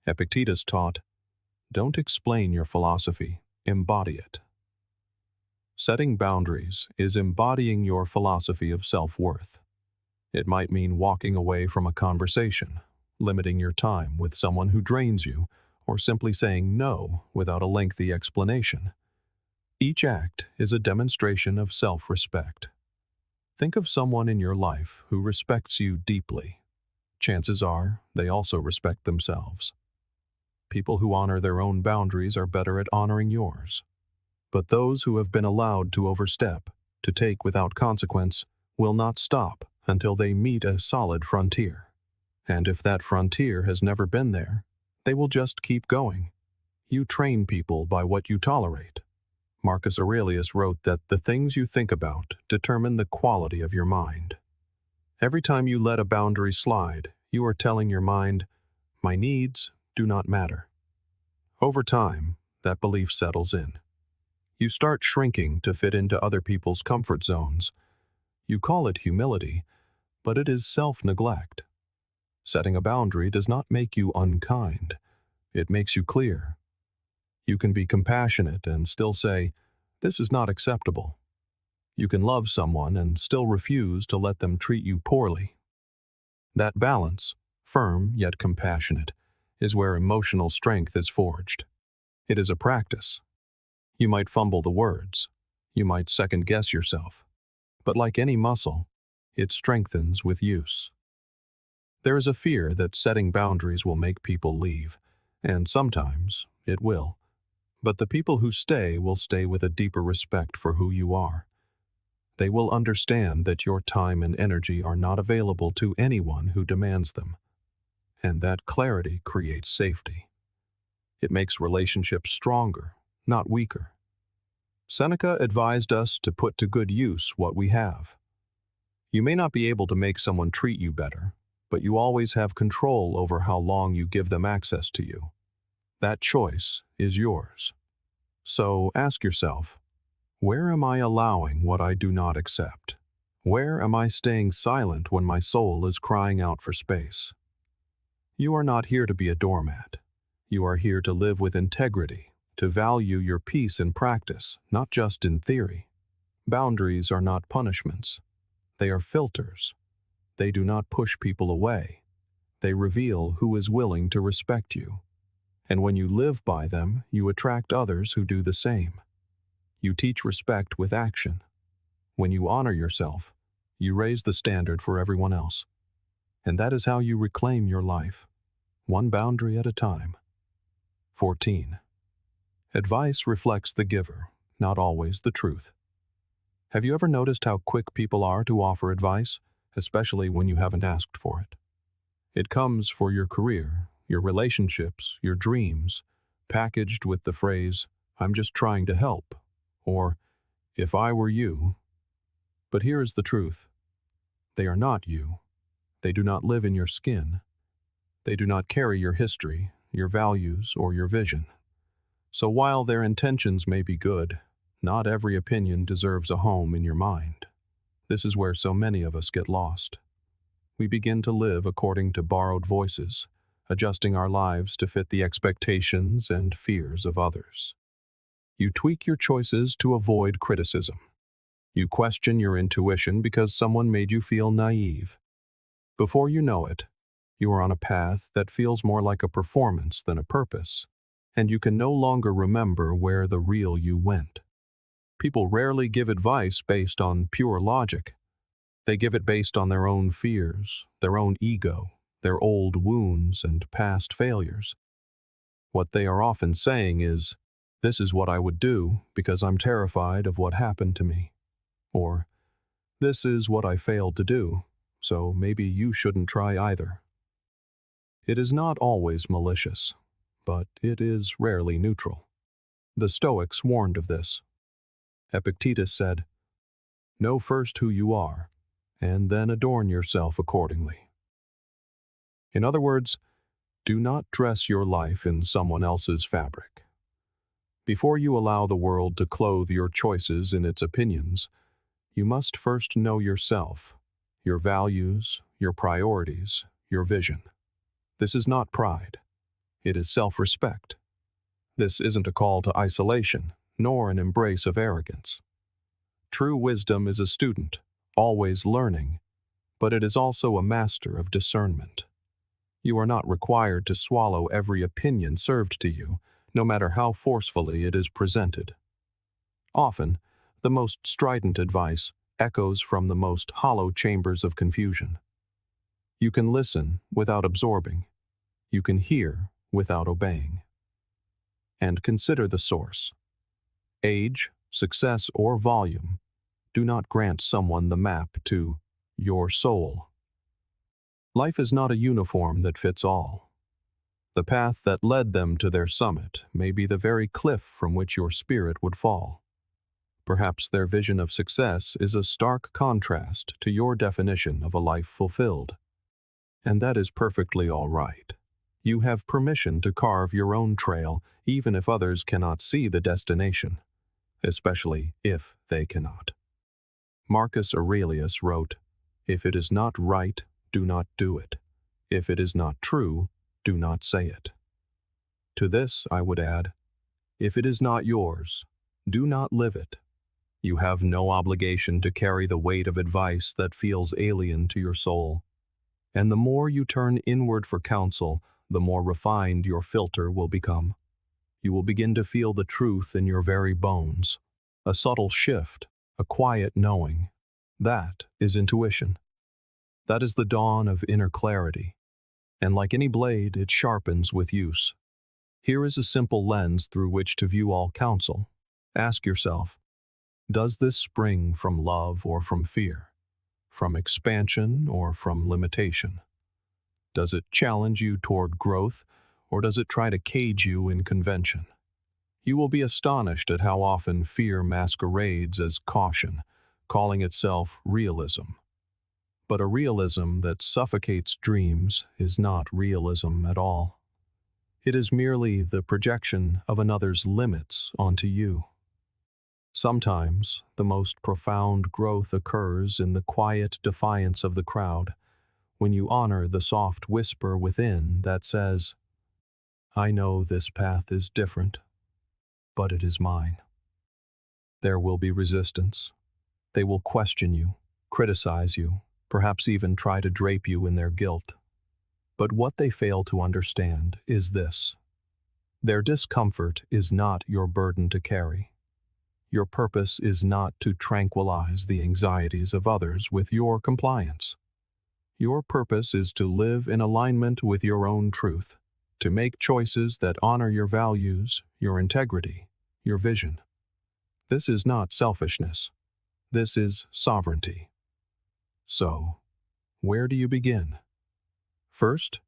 Epictetus taught, "Don't explain your philosophy, embody it." Setting boundaries is embodying your philosophy of self-worth. It might mean walking away from a conversation, limiting your time with someone who drains you, or simply saying no without a lengthy explanation. Each act is a demonstration of self-respect. Think of someone in your life who respects you deeply. Chances are they also respect themselves. People who honor their own boundaries are better at honoring yours. But those who have been allowed to overstep, to take without consequence, will not stop until they meet a solid frontier. And if that frontier has never been there, they will just keep going. You train people by what you tolerate. Marcus Aurelius wrote that the things you think about determine the quality of your mind. Every time you let a boundary slide, you are telling your mind, "My needs do not matter." Over time, that belief settles in. You start shrinking to fit into other people's comfort zones. You call it humility, but it is self-neglect. Setting a boundary does not make you unkind. It makes you clear. You can be compassionate and still say, "This is not acceptable." You can love someone and still refuse to let them treat you poorly. That balance, firm yet compassionate, is where emotional strength is forged. It is a practice. You might fumble the words. You might second-guess yourself. But like any muscle, it strengthens with use. There is a fear that setting boundaries will make people leave, and sometimes it will. But the people who stay will stay with a deeper respect for who you are. They will understand that your time and energy are not available to anyone who demands them. And that clarity creates safety. It makes relationships stronger, not weaker. Seneca advised us to put to good use what we have. You may not be able to make someone treat you better, but you always have control over how long you give them access to you. That choice is yours. So ask yourself, where am I allowing what I do not accept? Where am I staying silent when my soul is crying out for space? You are not here to be a doormat. You are here to live with integrity, to value your peace in practice, not just in theory. Boundaries are not punishments. They are filters. They do not push people away. They reveal who is willing to respect you. And when you live by them, you attract others who do the same. You teach respect with action. When you honor yourself, you raise the standard for everyone else. And that is how you reclaim your life, one boundary at a time. 14. Advice reflects the giver, not always the truth. Have you ever noticed how quick people are to offer advice, especially when you haven't asked for it? It comes for your career, your relationships, your dreams, packaged with the phrase, "I'm just trying to help," or, "If I were you." But here is the truth. They are not you. They do not live in your skin. They do not carry your history, your values, or your vision. So while their intentions may be good, not every opinion deserves a home in your mind. This is where so many of us get lost. We begin to live according to borrowed voices, adjusting our lives to fit the expectations and fears of others. You tweak your choices to avoid criticism. You question your intuition because someone made you feel naive. Before you know it, you are on a path that feels more like a performance than a purpose, and you can no longer remember where the real you went. People rarely give advice based on pure logic. They give it based on their own fears, their own ego, their old wounds and past failures. What they are often saying is, "This is what I would do because I'm terrified of what happened to me." Or, "This is what I failed to do, so maybe you shouldn't try either." It is not always malicious, but it is rarely neutral. The Stoics warned of this. Epictetus said, "Know first who you are, and then adorn yourself accordingly." In other words, do not dress your life in someone else's fabric. Before you allow the world to clothe your choices in its opinions, you must first know yourself, your values, your priorities, your vision. This is not pride. It is self-respect. This isn't a call to isolation, nor an embrace of arrogance. True wisdom is a student, always learning, but it is also a master of discernment. You are not required to swallow every opinion served to you, no matter how forcefully it is presented. Often, the most strident advice echoes from the most hollow chambers of confusion. You can listen without absorbing. You can hear without obeying. And consider the source. Age, success, or volume do not grant someone the map to your soul. Life is not a uniform that fits all. The path that led them to their summit may be the very cliff from which your spirit would fall. Perhaps their vision of success is a stark contrast to your definition of a life fulfilled. And that is perfectly all right. You have permission to carve your own trail, even if others cannot see the destination, especially if they cannot. Marcus Aurelius wrote, "If it is not right, do not do it. If it is not true, do not say it." To this I would add, if it is not yours, do not live it. You have no obligation to carry the weight of advice that feels alien to your soul. And the more you turn inward for counsel, the more refined your filter will become. You will begin to feel the truth in your very bones, a subtle shift, a quiet knowing. That is intuition. That is the dawn of inner clarity. And like any blade, it sharpens with use. Here is a simple lens through which to view all counsel. Ask yourself, does this spring from love or from fear? From expansion or from limitation? Does it challenge you toward growth, or does it try to cage you in convention? You will be astonished at how often fear masquerades as caution, calling itself realism. But a realism that suffocates dreams is not realism at all. It is merely the projection of another's limits onto you. Sometimes, the most profound growth occurs in the quiet defiance of the crowd, when you honor the soft whisper within that says, "I know this path is different, but it is mine." There will be resistance. They will question you, criticize you, perhaps even try to drape you in their guilt. But what they fail to understand is this: their discomfort is not your burden to carry. Your purpose is not to tranquilize the anxieties of others with your compliance. Your purpose is to live in alignment with your own truth, to make choices that honor your values, your integrity, your vision. This is not selfishness. This is sovereignty. So, where do you begin? First,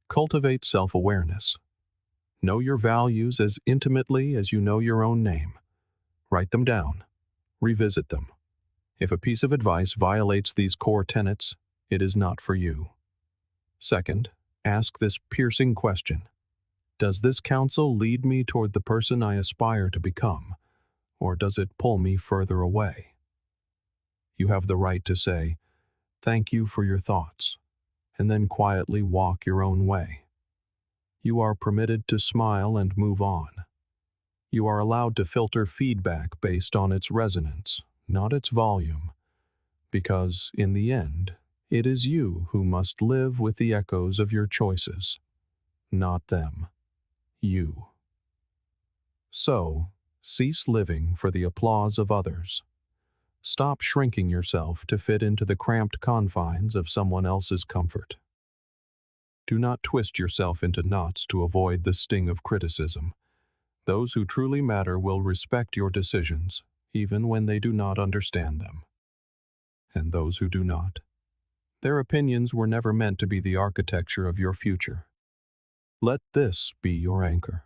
cultivate self-awareness. Know your values as intimately as you know your own name. Write them down. Revisit them. If a piece of advice violates these core tenets, it is not for you. Second, ask this piercing question: does this counsel lead me toward the person I aspire to become, or does it pull me further away? You have the right to say, "Thank you for your thoughts," and then quietly walk your own way. You are permitted to smile and move on. You are allowed to filter feedback based on its resonance, not its volume, because, in the end, it is you who must live with the echoes of your choices, not them. You. So, cease living for the applause of others. Stop shrinking yourself to fit into the cramped confines of someone else's comfort. Do not twist yourself into knots to avoid the sting of criticism. Those who truly matter will respect your decisions, even when they do not understand them. And those who do not, their opinions were never meant to be the architecture of your future. Let this be your anchor.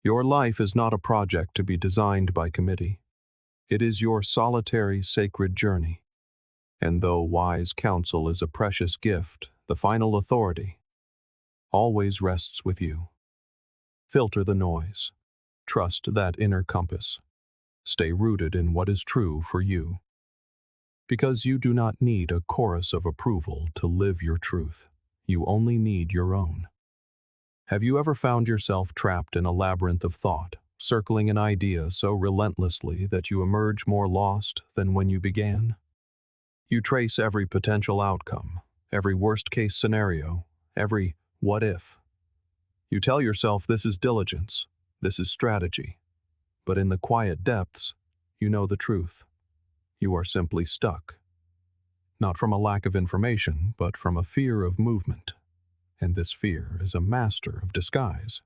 Your life is not a project to be designed by committee. It is your solitary, sacred journey. And though wise counsel is a precious gift, the final authority always rests with you. Filter the noise. Trust that inner compass. Stay rooted in what is true for you. Because you do not need a chorus of approval to live your truth. You only need your own. Have you ever found yourself trapped in a labyrinth of thought, circling an idea so relentlessly that you emerge more lost than when you began? You trace every potential outcome, every worst-case scenario, every what if. You tell yourself this is diligence, this is strategy. But in the quiet depths, you know the truth. You are simply stuck. Not from a lack of information, but from a fear of movement. And this fear is a master of disguise.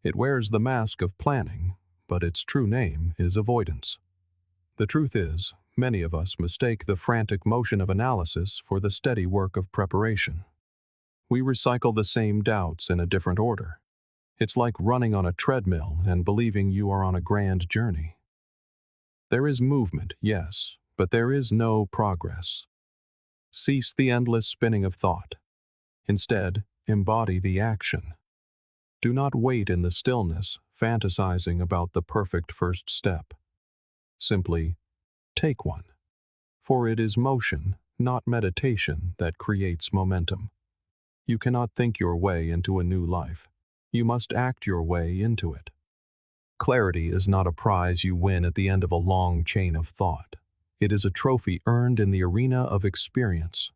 It wears the mask of planning, but its true name is avoidance. The truth is, many of us mistake the frantic motion of analysis for the steady work of preparation. We recycle the same doubts in a different order. It's like running on a treadmill and believing you are on a grand journey. There is movement, yes, but there is no progress. Cease the endless spinning of thought. Instead, embody the action. Do not wait in the stillness, fantasizing about the perfect first step. Simply, take one. For it is motion, not meditation, that creates momentum. You cannot think your way into a new life. You must act your way into it. Clarity is not a prize you win at the end of a long chain of thought. It is a trophy earned in the arena of experience.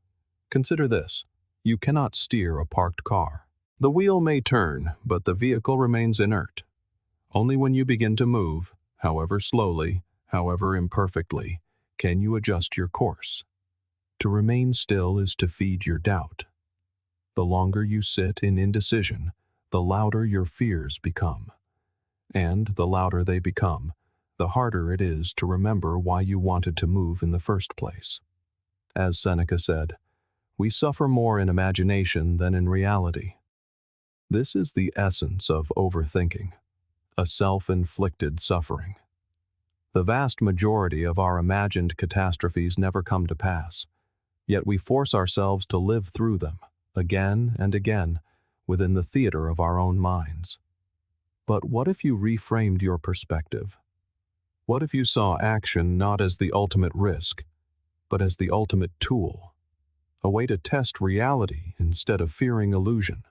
Consider this. You cannot steer a parked car. The wheel may turn, but the vehicle remains inert. Only when you begin to move, however slowly, however imperfectly, can you adjust your course. To remain still is to feed your doubt. The longer you sit in indecision, the louder your fears become. And the louder they become, the harder it is to remember why you wanted to move in the first place. As Seneca said, we suffer more in imagination than in reality. This is the essence of overthinking, a self-inflicted suffering. The vast majority of our imagined catastrophes never come to pass, yet we force ourselves to live through them, again and again, within the theater of our own minds. But what if you reframed your perspective? What if you saw action not as the ultimate risk, but as the ultimate tool? A way to test reality instead of fearing illusion.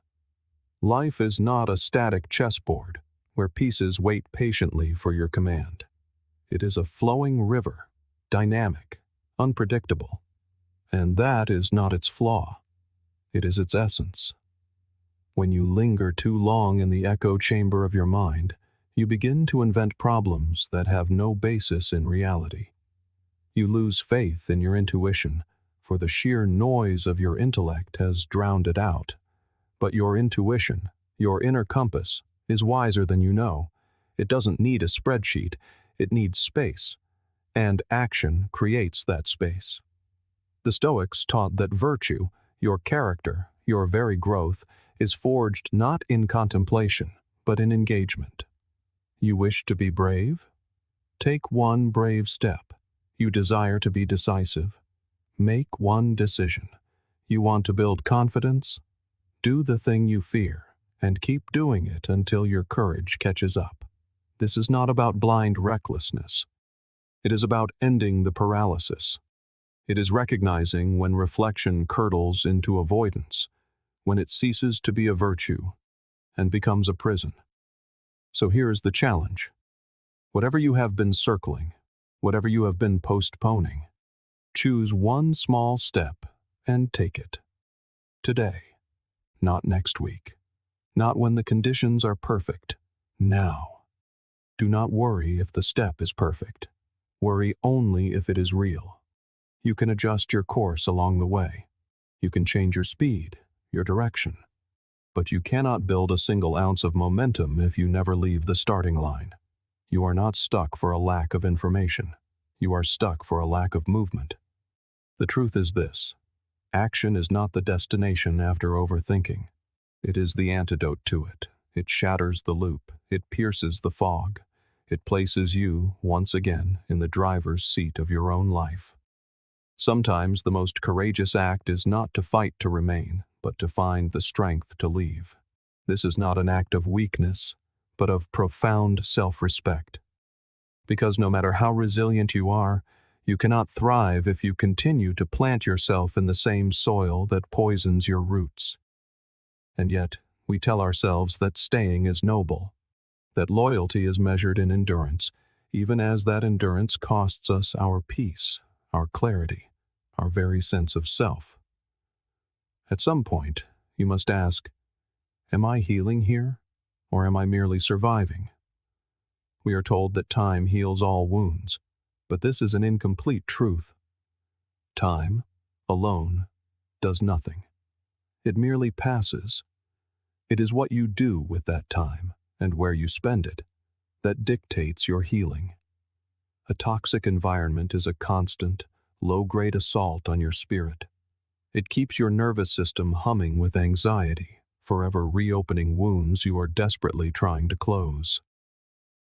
Life is not a static chessboard where pieces wait patiently for your command. It is a flowing river, dynamic, unpredictable. And that is not its flaw. It is its essence. When you linger too long in the echo chamber of your mind, you begin to invent problems that have no basis in reality. You lose faith in your intuition, for the sheer noise of your intellect has drowned it out. But your intuition, your inner compass, is wiser than you know. It doesn't need a spreadsheet, it needs space. And action creates that space. The Stoics taught that virtue, your character, your very growth, is forged not in contemplation, but in engagement. You wish to be brave? Take one brave step. You desire to be decisive? Make one decision. You want to build confidence? Do the thing you fear, and keep doing it until your courage catches up. This is not about blind recklessness. It is about ending the paralysis. It is recognizing when reflection curdles into avoidance, when it ceases to be a virtue and becomes a prison. So here is the challenge. Whatever you have been circling, whatever you have been postponing, choose one small step and take it. Today, not next week, not when the conditions are perfect, now. Do not worry if the step is perfect. Worry only if it is real. You can adjust your course along the way. You can change your speed, your direction, But you cannot build a single ounce of momentum if you never leave the starting line. You are not stuck for a lack of information. You are stuck for a lack of movement. The truth is this: action is not the destination after overthinking. It is the antidote to it. It shatters the loop. It pierces the fog. It places you, once again, in the driver's seat of your own life. Sometimes the most courageous act is not to fight to remain, but to find the strength to leave. This is not an act of weakness, but of profound self-respect. Because no matter how resilient you are, you cannot thrive if you continue to plant yourself in the same soil that poisons your roots. And yet, we tell ourselves that staying is noble, that loyalty is measured in endurance, even as that endurance costs us our peace, our clarity, our very sense of self. At some point, you must ask, am I healing here, or am I merely surviving? We are told that time heals all wounds, but this is an incomplete truth. Time, alone, does nothing. It merely passes. It is what you do with that time, and where you spend it, that dictates your healing. A toxic environment is a constant, low-grade assault on your spirit. It keeps your nervous system humming with anxiety, forever reopening wounds you are desperately trying to close.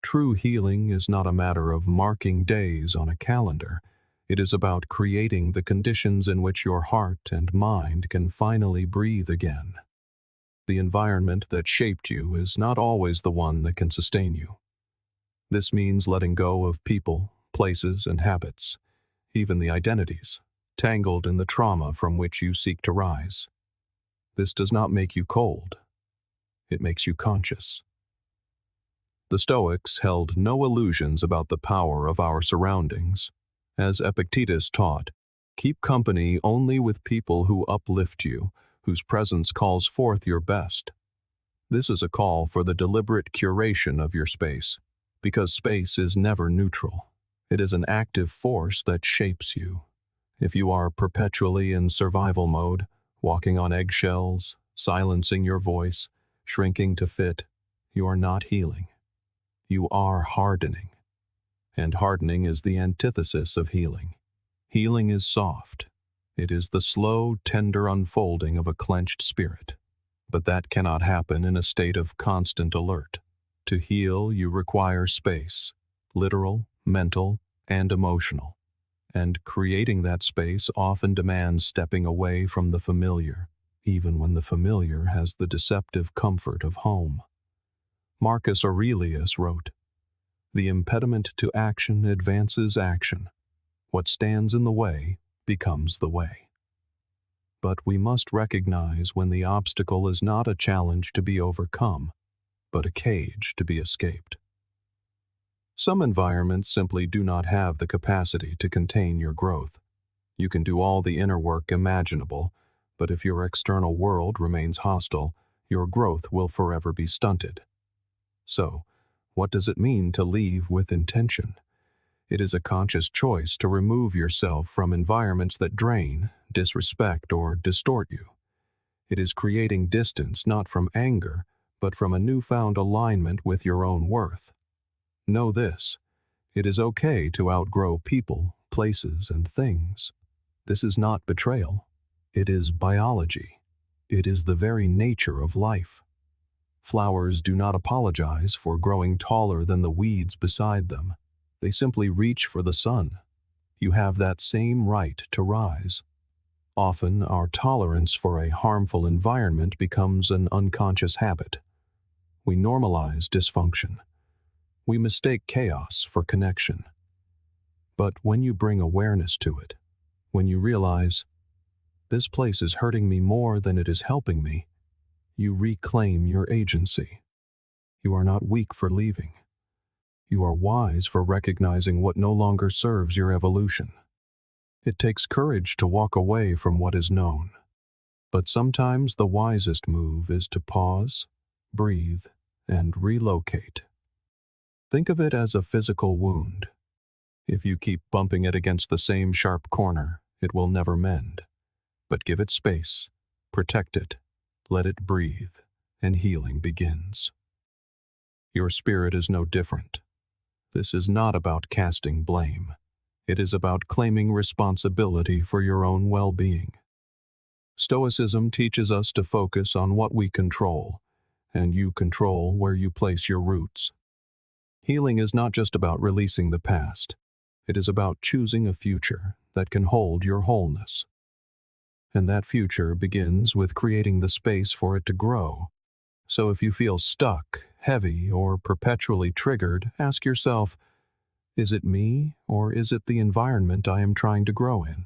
True healing is not a matter of marking days on a calendar. It is about creating the conditions in which your heart and mind can finally breathe again. The environment that shaped you is not always the one that can sustain you. This means letting go of people, places, and habits, even the identities, tangled in the trauma from which you seek to rise. This does not make you cold. It makes you conscious. The Stoics held no illusions about the power of our surroundings. As Epictetus taught, keep company only with people who uplift you, whose presence calls forth your best. This is a call for the deliberate curation of your space, because space is never neutral. It is an active force that shapes you. If you are perpetually in survival mode, walking on eggshells, silencing your voice, shrinking to fit, you are not healing. You are hardening. And hardening is the antithesis of healing. Healing is soft. It is the slow, tender unfolding of a clenched spirit. But that cannot happen in a state of constant alert. To heal, you require space, literal, mental, and emotional. And creating that space often demands stepping away from the familiar, even when the familiar has the deceptive comfort of home. Marcus Aurelius wrote, "The impediment to action advances action. What stands in the way becomes the way." But we must recognize when the obstacle is not a challenge to be overcome, but a cage to be escaped. Some environments simply do not have the capacity to contain your growth. You can do all the inner work imaginable, but if your external world remains hostile, your growth will forever be stunted. So, what does it mean to leave with intention? It is a conscious choice to remove yourself from environments that drain, disrespect, or distort you. It is creating distance not from anger, but from a newfound alignment with your own worth. Know this: it is okay to outgrow people, places, and things. This is not betrayal. It is biology. It is the very nature of life. Flowers do not apologize for growing taller than the weeds beside them. They simply reach for the sun. You have that same right to rise. Often, our tolerance for a harmful environment becomes an unconscious habit. We normalize dysfunction. We mistake chaos for connection. But when you bring awareness to it, when you realize, this place is hurting me more than it is helping me, you reclaim your agency. You are not weak for leaving. You are wise for recognizing what no longer serves your evolution. It takes courage to walk away from what is known. But sometimes the wisest move is to pause, breathe, and relocate. Think of it as a physical wound. If you keep bumping it against the same sharp corner, it will never mend. But give it space, protect it, let it breathe. and healing begins. Your spirit is no different. This is not about casting blame. It is about claiming responsibility for your own well-being. Stoicism teaches us to focus on what we control, and you control where you place your roots. Healing is not just about releasing the past. It is about choosing a future that can hold your wholeness. And that future begins with creating the space for it to grow. So if you feel stuck, heavy, or perpetually triggered, ask yourself, is it me, or is it the environment I am trying to grow in?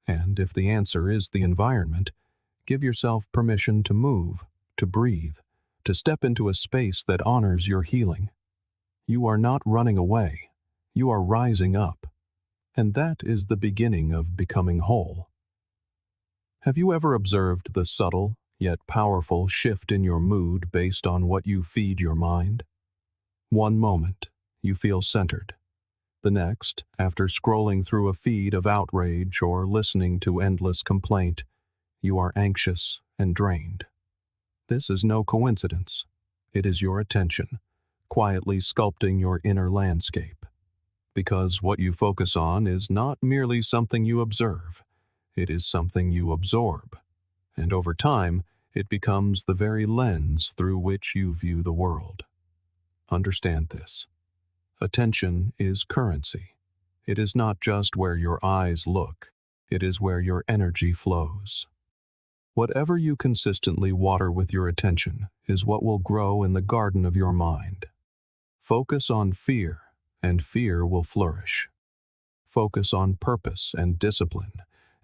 And if the answer is the environment, give yourself permission to move, to breathe, to step into a space that honors your healing. You are not running away. You are rising up. And that is the beginning of becoming whole. Have you ever observed the subtle, yet powerful shift in your mood based on what you feed your mind? One moment, you feel centered. The next, after scrolling through a feed of outrage or listening to endless complaint, you are anxious and drained. This is no coincidence. It is your attention, quietly sculpting your inner landscape. Because what you focus on is not merely something you observe, it is something you absorb. And over time, it becomes the very lens through which you view the world. Understand this. Attention is currency. It is not just where your eyes look, it is where your energy flows. Whatever you consistently water with your attention is what will grow in the garden of your mind. Focus on fear, and fear will flourish. Focus on purpose and discipline,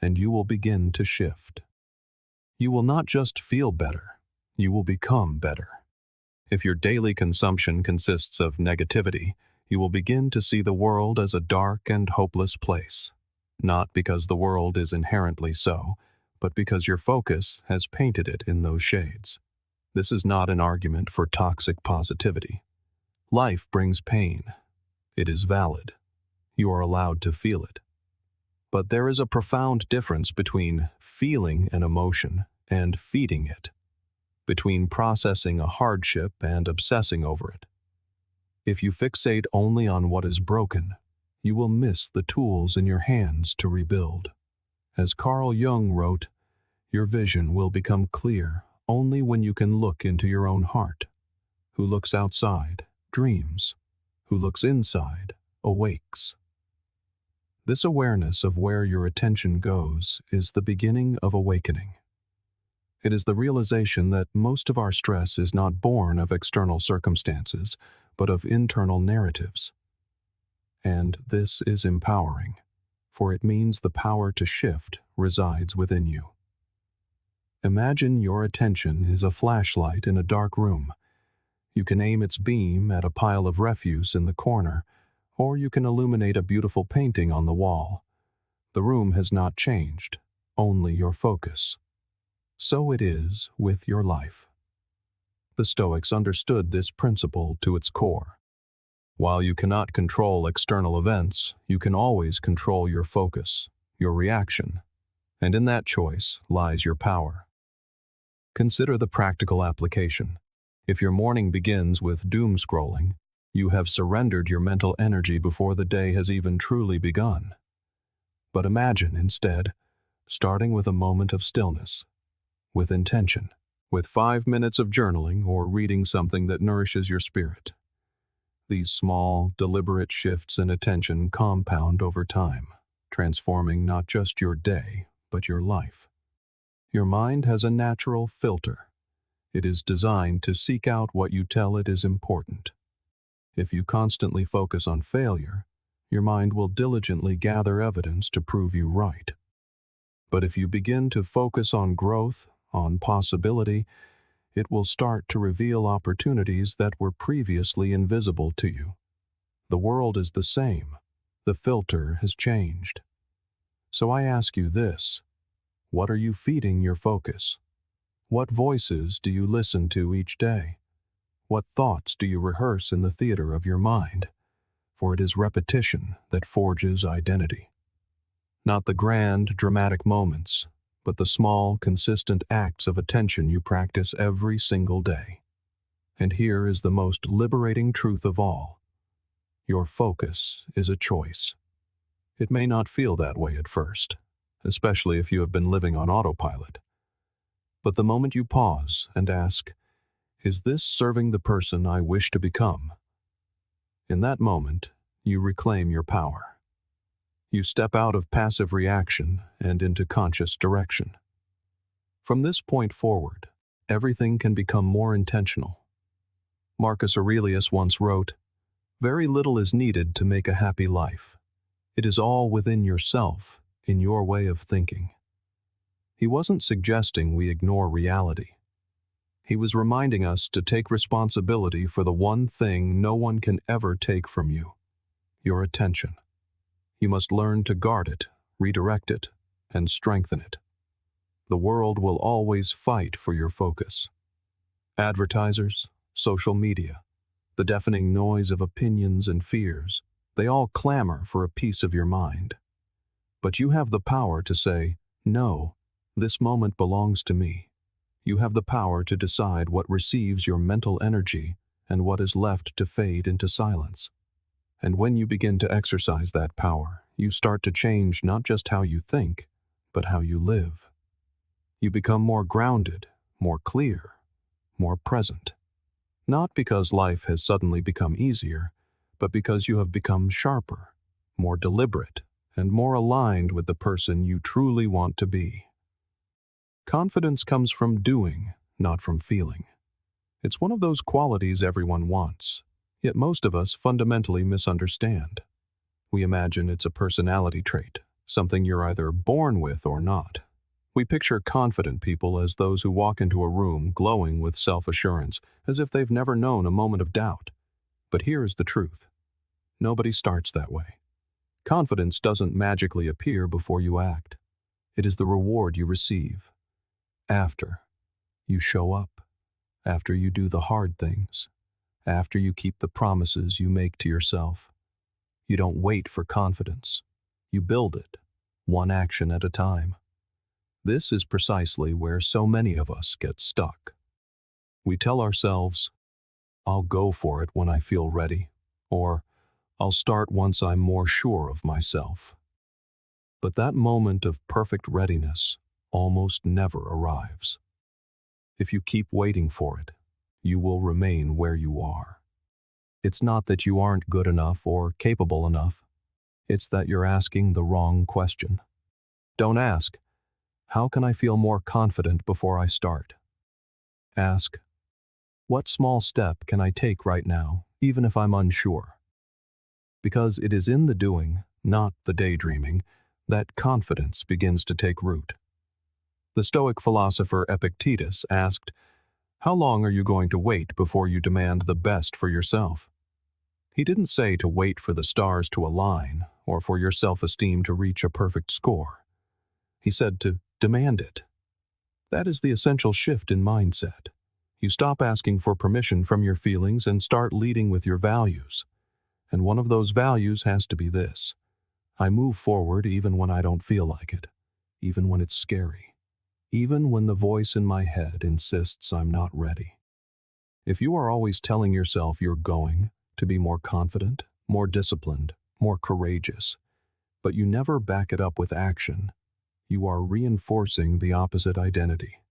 and you will begin to shift. You will not just feel better, you will become better. If your daily consumption consists of negativity, you will begin to see the world as a dark and hopeless place. Not because the world is inherently so, but because your focus has painted it in those shades. This is not an argument for toxic positivity. Life brings pain. It is valid. You are allowed to feel it. But there is a profound difference between feeling an emotion and feeding it, between processing a hardship and obsessing over it. If you fixate only on what is broken, you will miss the tools in your hands to rebuild. As Carl Jung wrote, your vision will become clear only when you can look into your own heart. Who looks outside dreams. Who looks inside awakes. This awareness of where your attention goes is the beginning of awakening. It is the realization that most of our stress is not born of external circumstances, but of internal narratives. And this is empowering, for it means the power to shift resides within you. Imagine your attention is a flashlight in a dark room. You can aim its beam at a pile of refuse in the corner, or you can illuminate a beautiful painting on the wall. The room has not changed, only your focus. So it is with your life. The Stoics understood this principle to its core. While you cannot control external events, you can always control your focus, your reaction, and in that choice lies your power. Consider the practical application. If your morning begins with doom scrolling, you have surrendered your mental energy before the day has even truly begun. But imagine, instead, starting with a moment of stillness, with intention, with 5 minutes of journaling or reading something that nourishes your spirit. These small, deliberate shifts in attention compound over time, transforming not just your day, but your life. Your mind has a natural filter. It is designed to seek out what you tell it is important. If you constantly focus on failure, your mind will diligently gather evidence to prove you right. But if you begin to focus on growth, on possibility, it will start to reveal opportunities that were previously invisible to you. The world is the same. The filter has changed. So I ask you this: what are you feeding your focus? What voices do you listen to each day? What thoughts do you rehearse in the theater of your mind? For it is repetition that forges identity. Not the grand, dramatic moments, but the small, consistent acts of attention you practice every single day. And here is the most liberating truth of all. Your focus is a choice. It may not feel that way at first, especially if you have been living on autopilot. But the moment you pause and ask, "Is this serving the person I wish to become?" In that moment, you reclaim your power. You step out of passive reaction and into conscious direction. From this point forward, everything can become more intentional. Marcus Aurelius once wrote, "Very little is needed to make a happy life. It is all within yourself, in your way of thinking." He wasn't suggesting we ignore reality. He was reminding us to take responsibility for the one thing no one can ever take from you: your attention. You must learn to guard it, redirect it, and strengthen it. The world will always fight for your focus. Advertisers, social media, the deafening noise of opinions and fears, they all clamor for a piece of your mind. But you have the power to say, "No, this moment belongs to me." You have the power to decide what receives your mental energy and what is left to fade into silence. And when you begin to exercise that power, you start to change not just how you think, but how you live. You become more grounded, more clear, more present. Not because life has suddenly become easier, but because you have become sharper, more deliberate, and more aligned with the person you truly want to be. Confidence comes from doing, not from feeling. It's one of those qualities everyone wants, yet most of us fundamentally misunderstand. We imagine it's a personality trait, something you're either born with or not. We picture confident people as those who walk into a room glowing with self-assurance, as if they've never known a moment of doubt. But here is the truth. Nobody starts that way. Confidence doesn't magically appear before you act. It is the reward you receive. After you show up, after you do the hard things, after you keep the promises you make to yourself. You don't wait for confidence. You build it, one action at a time. This is precisely where so many of us get stuck. We tell ourselves, "I'll go for it when I feel ready," or "I'll start once I'm more sure of myself." But that moment of perfect readiness almost never arrives. If you keep waiting for it, you will remain where you are. It's not that you aren't good enough or capable enough. It's that you're asking the wrong question. Don't ask, "How can I feel more confident before I start?" Ask, "What small step can I take right now, even if I'm unsure?" Because it is in the doing, not the daydreaming, that confidence begins to take root. The Stoic philosopher Epictetus asked, "How long are you going to wait before you demand the best for yourself?" He didn't say to wait for the stars to align or for your self-esteem to reach a perfect score. He said to demand it. That is the essential shift in mindset. You stop asking for permission from your feelings and start leading with your values. And one of those values has to be this: I move forward even when I don't feel like it, even when it's scary, even when the voice in my head insists I'm not ready. If you are always telling yourself you're going to be more confident, more disciplined, more courageous, but you never back it up with action, you are reinforcing the opposite identity.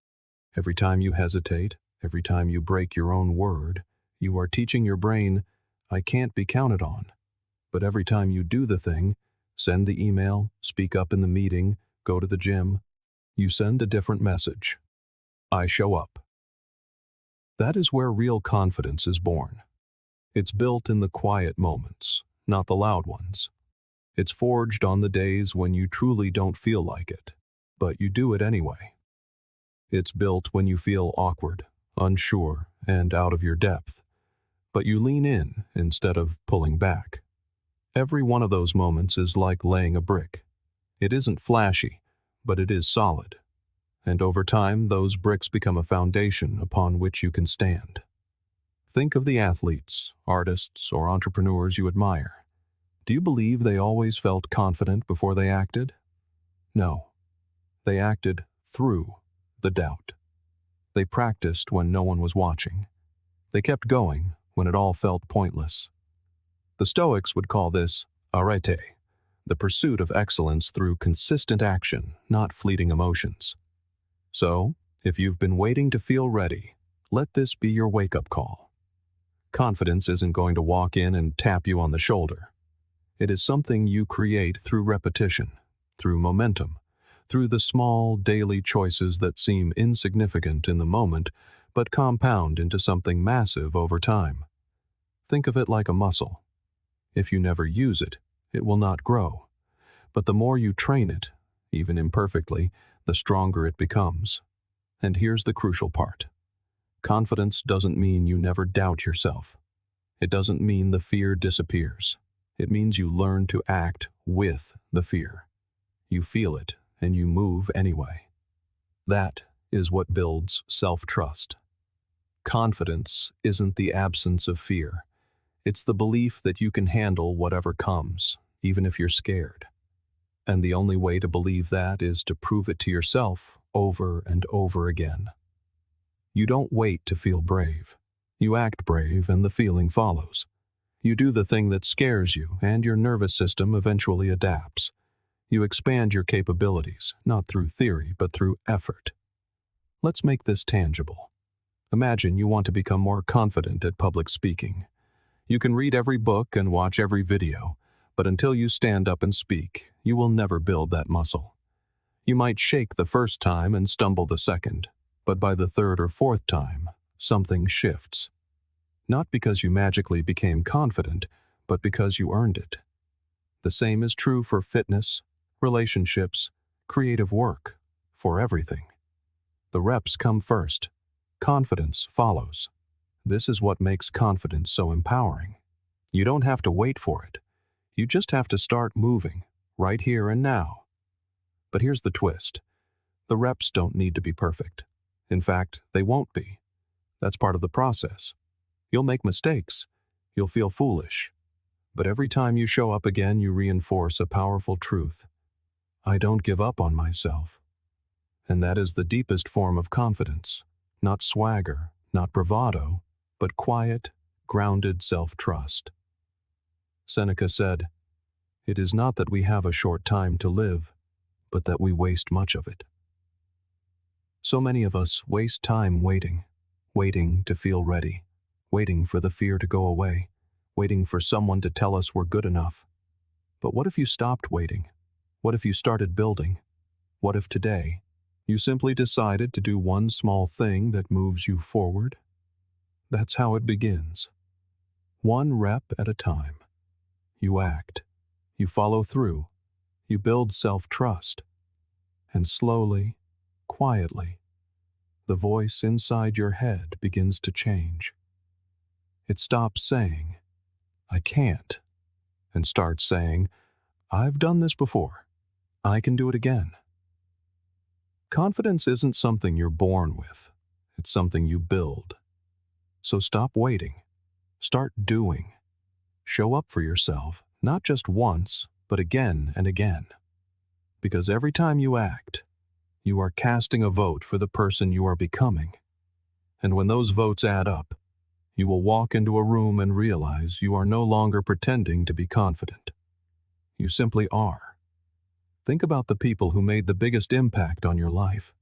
Every time you hesitate, every time you break your own word, you are teaching your brain, "I can't be counted on." But every time you do the thing, send the email, speak up in the meeting, go to the gym, you send a different message. I show up. That is where real confidence is born. It's built in the quiet moments, not the loud ones. It's forged on the days when you truly don't feel like it, but you do it anyway. It's built when you feel awkward, unsure, and out of your depth, but you lean in instead of pulling back. Every one of those moments is like laying a brick. It isn't flashy, but it is solid. And over time, those bricks become a foundation upon which you can stand. Think of the athletes, artists, or entrepreneurs you admire. Do you believe they always felt confident before they acted? No. They acted through the doubt. They practiced when no one was watching. They kept going when it all felt pointless. The Stoics would call this arete, the pursuit of excellence through consistent action, not fleeting emotions. So, if you've been waiting to feel ready, let this be your wake-up call. Confidence isn't going to walk in and tap you on the shoulder. It is something you create through repetition, through momentum, through the small daily choices that seem insignificant in the moment but compound into something massive over time. Think of it like a muscle. If you never use it, it will not grow. But the more you train it, even imperfectly, the stronger it becomes. And here's the crucial part. Confidence doesn't mean you never doubt yourself. It doesn't mean the fear disappears. It means you learn to act with the fear. You feel it, and you move anyway. That is what builds self-trust. Confidence isn't the absence of fear. It's the belief that you can handle whatever comes, even if you're scared. And the only way to believe that is to prove it to yourself over and over again. You don't wait to feel brave. You act brave and the feeling follows. You do the thing that scares you and your nervous system eventually adapts. You expand your capabilities, not through theory, but through effort. Let's make this tangible. Imagine you want to become more confident at public speaking. You can read every book and watch every video, but until you stand up and speak, you will never build that muscle. You might shake the first time and stumble the second, but by the third or fourth time, something shifts. Not because you magically became confident, but because you earned it. The same is true for fitness, relationships, creative work, for everything. The reps come first. Confidence follows. This is what makes confidence so empowering. You don't have to wait for it. You just have to start moving, right here and now. But here's the twist. The reps don't need to be perfect. In fact, they won't be. That's part of the process. You'll make mistakes. You'll feel foolish. But every time you show up again, you reinforce a powerful truth. I don't give up on myself. And that is the deepest form of confidence. Not swagger, not bravado, but quiet, grounded self-trust. Seneca said, "It is not that we have a short time to live, but that we waste much of it." So many of us waste time waiting to feel ready, waiting for the fear to go away, waiting for someone to tell us we're good enough. But what if you stopped waiting? What if you started building? What if today you simply decided to do one small thing that moves you forward? That's how it begins. One rep at a time. You act. You follow through. You build self-trust. And slowly, quietly, the voice inside your head begins to change. It stops saying, "I can't," and starts saying, "I've done this before. I can do it again." Confidence isn't something you're born with. It's something you build. So stop waiting. Start doing. Show up for yourself, not just once, but again and again. Because every time you act, you are casting a vote for the person you are becoming. And when those votes add up, you will walk into a room and realize you are no longer pretending to be confident. You simply are. Think about the people who made the biggest impact on your life.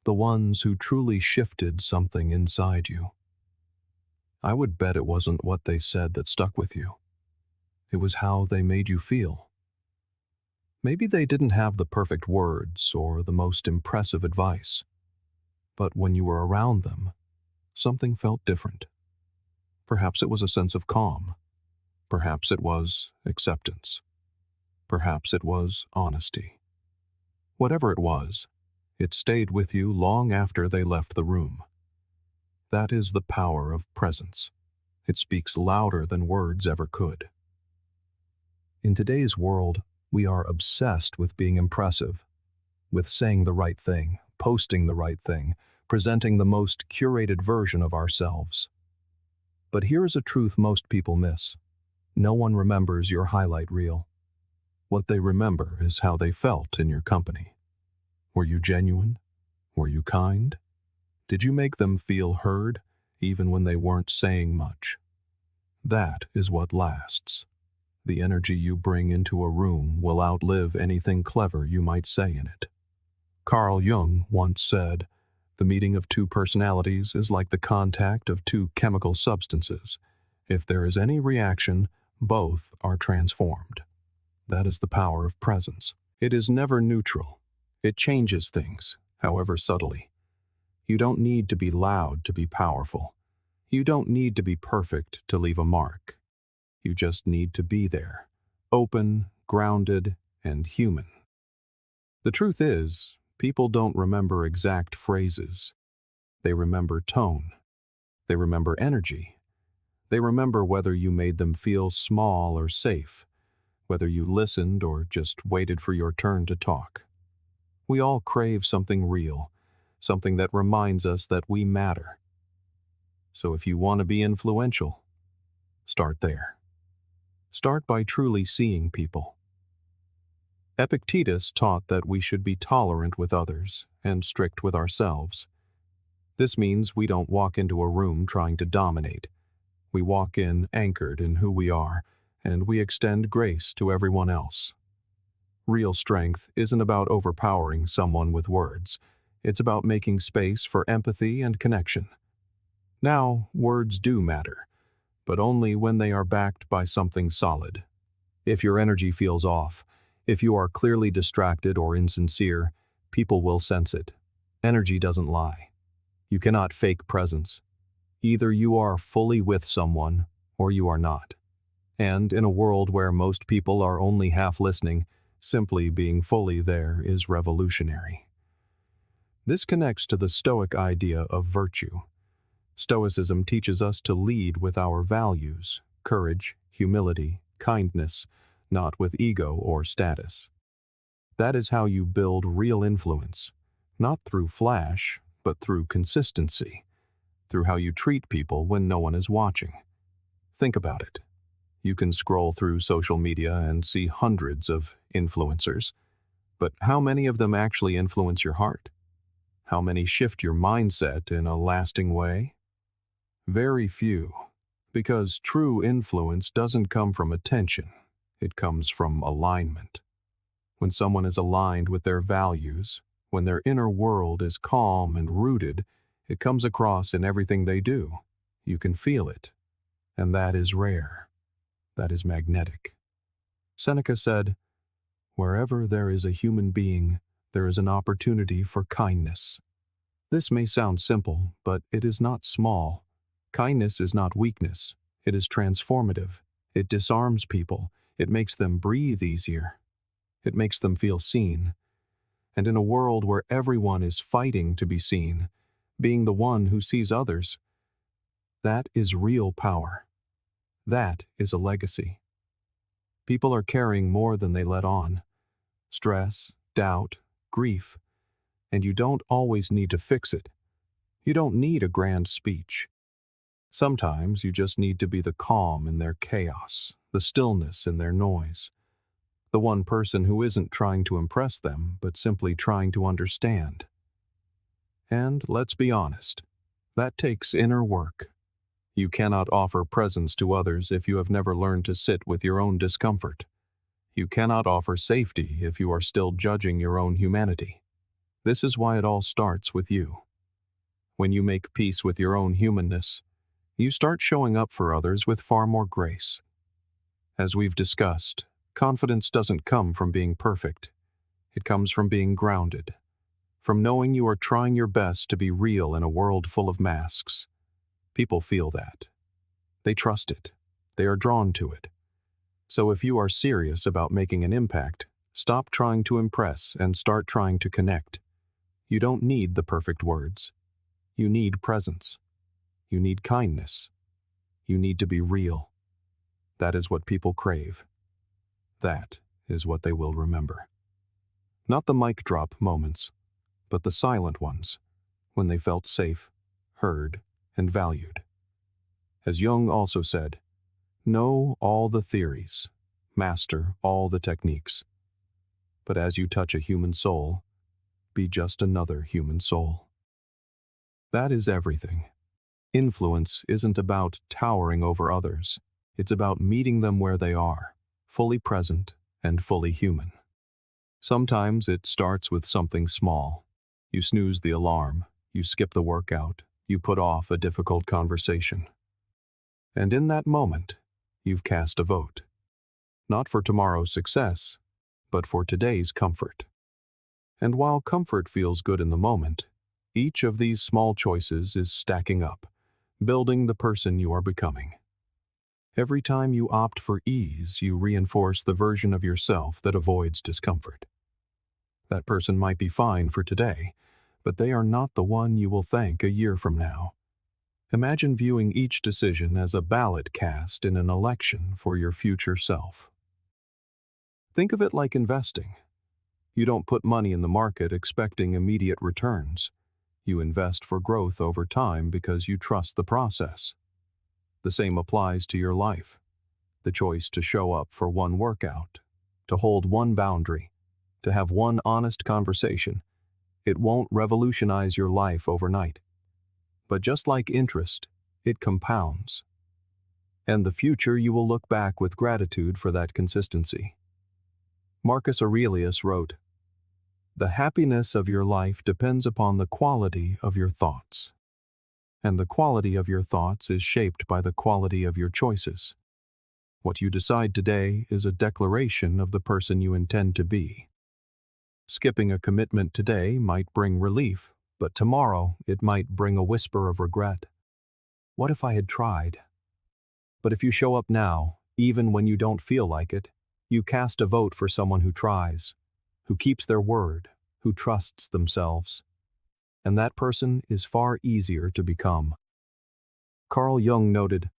The ones who truly shifted something inside you. I would bet it wasn't what they said that stuck with you. It was how they made you feel. Maybe they didn't have the perfect words or the most impressive advice, but when you were around them, something felt different. Perhaps it was a sense of calm. Perhaps it was acceptance. Perhaps it was honesty. Whatever it was, it stayed with you long after they left the room. That is the power of presence. It speaks louder than words ever could. In today's world, we are obsessed with being impressive, with saying the right thing, posting the right thing, presenting the most curated version of ourselves. But here is a truth most people miss. No one remembers your highlight reel. What they remember is how they felt in your company. Were you genuine? Were you kind? Did you make them feel heard, even when they weren't saying much? That is what lasts. The energy you bring into a room will outlive anything clever you might say in it. Carl Jung once said, "The meeting of two personalities is like the contact of two chemical substances. If there is any reaction, both are transformed." That is the power of presence. It is never neutral. It changes things, however subtly. You don't need to be loud to be powerful. You don't need to be perfect to leave a mark. You just need to be there, open, grounded, and human. The truth is, people don't remember exact phrases. They remember tone. They remember energy. They remember whether you made them feel small or safe, whether you listened or just waited for your turn to talk. We all crave something real, something that reminds us that we matter. So if you want to be influential, start there. Start by truly seeing people. Epictetus taught that we should be tolerant with others and strict with ourselves. This means we don't walk into a room trying to dominate. We walk in anchored in who we are, and we extend grace to everyone else. Real strength isn't about overpowering someone with words. It's about making space for empathy and connection. Now, words do matter, but only when they are backed by something solid. If your energy feels off, if you are clearly distracted or insincere, people will sense it. Energy doesn't lie. You cannot fake presence. Either you are fully with someone, or you are not. And in a world where most people are only half listening, simply being fully there is revolutionary. This connects to the Stoic idea of virtue. Stoicism teaches us to lead with our values, courage, humility, kindness, not with ego or status. That is how you build real influence, not through flash, but through consistency, through how you treat people when no one is watching. Think about it. You can scroll through social media and see hundreds of influencers, but how many of them actually influence your heart? How many shift your mindset in a lasting way? Very few, because true influence doesn't come from attention, it comes from alignment. When someone is aligned with their values, when their inner world is calm and rooted, it comes across in everything they do. You can feel it, and that is rare. That is magnetic. Seneca said, "Wherever there is a human being, there is an opportunity for kindness." This may sound simple, but it is not small. Kindness is not weakness. It is transformative. It disarms people. It makes them breathe easier. It makes them feel seen. And in a world where everyone is fighting to be seen, being the one who sees others, that is real power. That is a legacy. People are carrying more than they let on. Stress, doubt, grief. And you don't always need to fix it. You don't need a grand speech. Sometimes you just need to be the calm in their chaos, the stillness in their noise. The one person who isn't trying to impress them, but simply trying to understand. And let's be honest, that takes inner work. You cannot offer presence to others if you have never learned to sit with your own discomfort. You cannot offer safety if you are still judging your own humanity. This is why it all starts with you. When you make peace with your own humanness, you start showing up for others with far more grace. As we've discussed, confidence doesn't come from being perfect. It comes from being grounded, from knowing you are trying your best to be real in a world full of masks. People feel that. They trust it. They are drawn to it. So if you are serious about making an impact, stop trying to impress and start trying to connect. You don't need the perfect words. You need presence. You need kindness. You need to be real. That is what people crave. That is what they will remember. Not the mic drop moments, but the silent ones, when they felt safe, heard, and valued. As Jung also said, know all the theories, master all the techniques. But as you touch a human soul, be just another human soul. That is everything. Influence isn't about towering over others. It's about meeting them where they are, fully present and fully human. Sometimes it starts with something small. You snooze the alarm, you skip the workout, you put off a difficult conversation. And in that moment, you've cast a vote. Not for tomorrow's success, but for today's comfort. And while comfort feels good in the moment, each of these small choices is stacking up, building the person you are becoming. Every time you opt for ease, you reinforce the version of yourself that avoids discomfort. That person might be fine for today, but they are not the one you will thank a year from now. Imagine viewing each decision as a ballot cast in an election for your future self. Think of it like investing. You don't put money in the market expecting immediate returns. You invest for growth over time because you trust the process. The same applies to your life. The choice to show up for one workout, to hold one boundary, to have one honest conversation. It won't revolutionize your life overnight. But just like interest, it compounds. And the future you will look back with gratitude for that consistency. Marcus Aurelius wrote, "The happiness of your life depends upon the quality of your thoughts. And the quality of your thoughts is shaped by the quality of your choices. What you decide today is a declaration of the person you intend to be. Skipping a commitment today might bring relief, but tomorrow it might bring a whisper of regret. What if I had tried? But if you show up now, even when you don't feel like it, you cast a vote for someone who tries, who keeps their word, who trusts themselves. And that person is far easier to become." Carl Jung noted,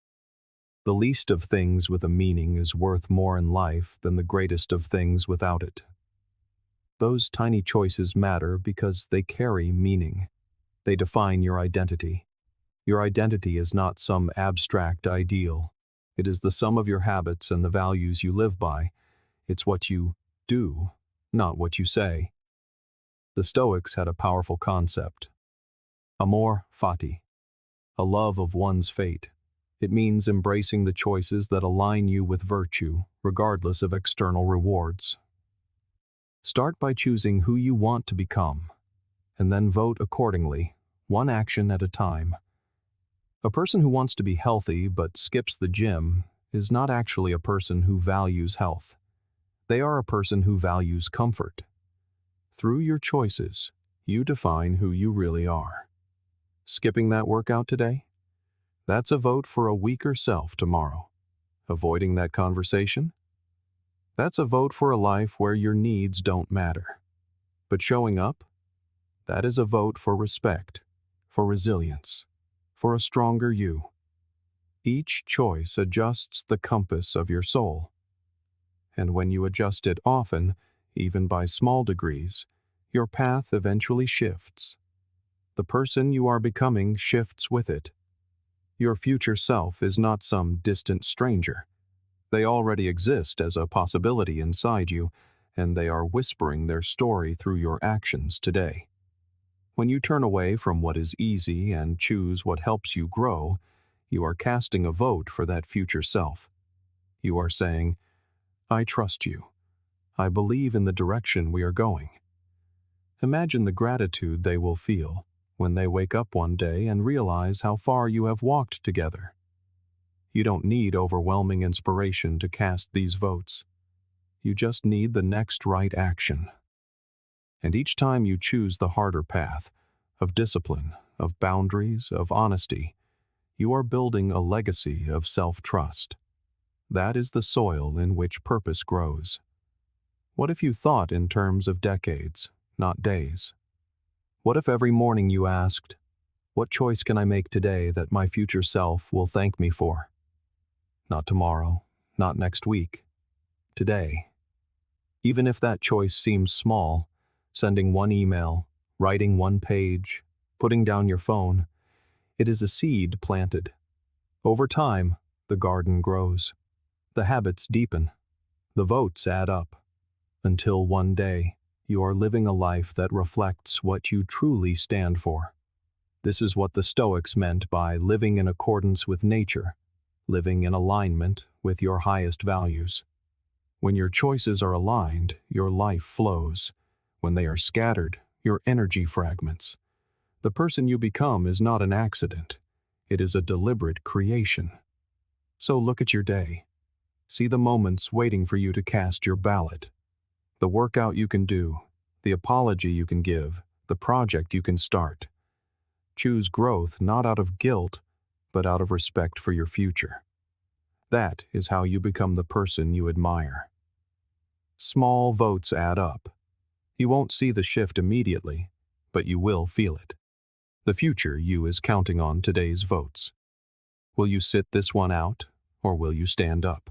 "The least of things with a meaning is worth more in life than the greatest of things without it." Those tiny choices matter because they carry meaning. They define your identity. Your identity is not some abstract ideal. It is the sum of your habits and the values you live by. It's what you do, not what you say. The Stoics had a powerful concept. Amor fati, a love of one's fate. It means embracing the choices that align you with virtue, regardless of external rewards. Start by choosing who you want to become, and then vote accordingly, one action at a time. A person who wants to be healthy but skips the gym is not actually a person who values health. They are a person who values comfort. Through your choices, you define who you really are. Skipping that workout today? That's a vote for a weaker self tomorrow. Avoiding that conversation? That's a vote for a life where your needs don't matter. But showing up? That is a vote for respect, for resilience, for a stronger you. Each choice adjusts the compass of your soul. And when you adjust it often, even by small degrees, your path eventually shifts. The person you are becoming shifts with it. Your future self is not some distant stranger. They already exist as a possibility inside you, and they are whispering their story through your actions today. When you turn away from what is easy and choose what helps you grow, you are casting a vote for that future self. You are saying, "I trust you. I believe in the direction we are going." Imagine the gratitude they will feel when they wake up one day and realize how far you have walked together. You don't need overwhelming inspiration to cast these votes. You just need the next right action. And each time you choose the harder path, of discipline, of boundaries, of honesty, you are building a legacy of self-trust. That is the soil in which purpose grows. What if you thought in terms of decades, not days? What if every morning you asked, "What choice can I make today that my future self will thank me for?" Not tomorrow, not next week, today. Even if that choice seems small, sending one email, writing one page, putting down your phone, it is a seed planted. Over time, the garden grows. The habits deepen. The votes add up. Until one day, you are living a life that reflects what you truly stand for. This is what the Stoics meant by living in accordance with nature, living in alignment with your highest values. When your choices are aligned, your life flows. When they are scattered, your energy fragments. The person you become is not an accident. It is a deliberate creation. So look at your day. See the moments waiting for you to cast your ballot. The workout you can do, the apology you can give, the project you can start. Choose growth not out of guilt, but out of respect for your future. That is how you become the person you admire. Small votes add up. You won't see the shift immediately, but you will feel it. The future you is counting on today's votes. Will you sit this one out, or will you stand up?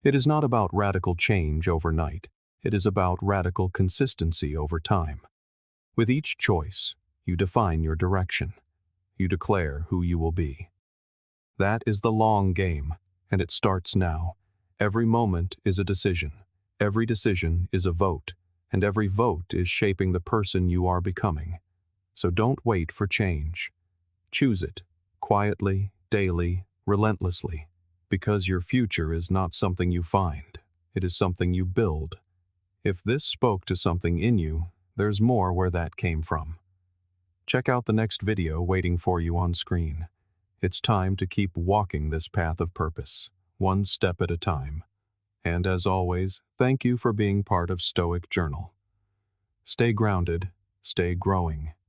It is not about radical change overnight. It is about radical consistency over time. With each choice, you define your direction. You declare who you will be. That is the long game, and it starts now. Every moment is a decision. Every decision is a vote, and every vote is shaping the person you are becoming. So don't wait for change. Choose it, quietly, daily, relentlessly, because your future is not something you find. It is something you build. If this spoke to something in you, there's more where that came from. Check out the next video waiting for you on screen. It's time to keep walking this path of purpose, one step at a time. And as always, thank you for being part of Stoic Journal. Stay grounded, stay growing,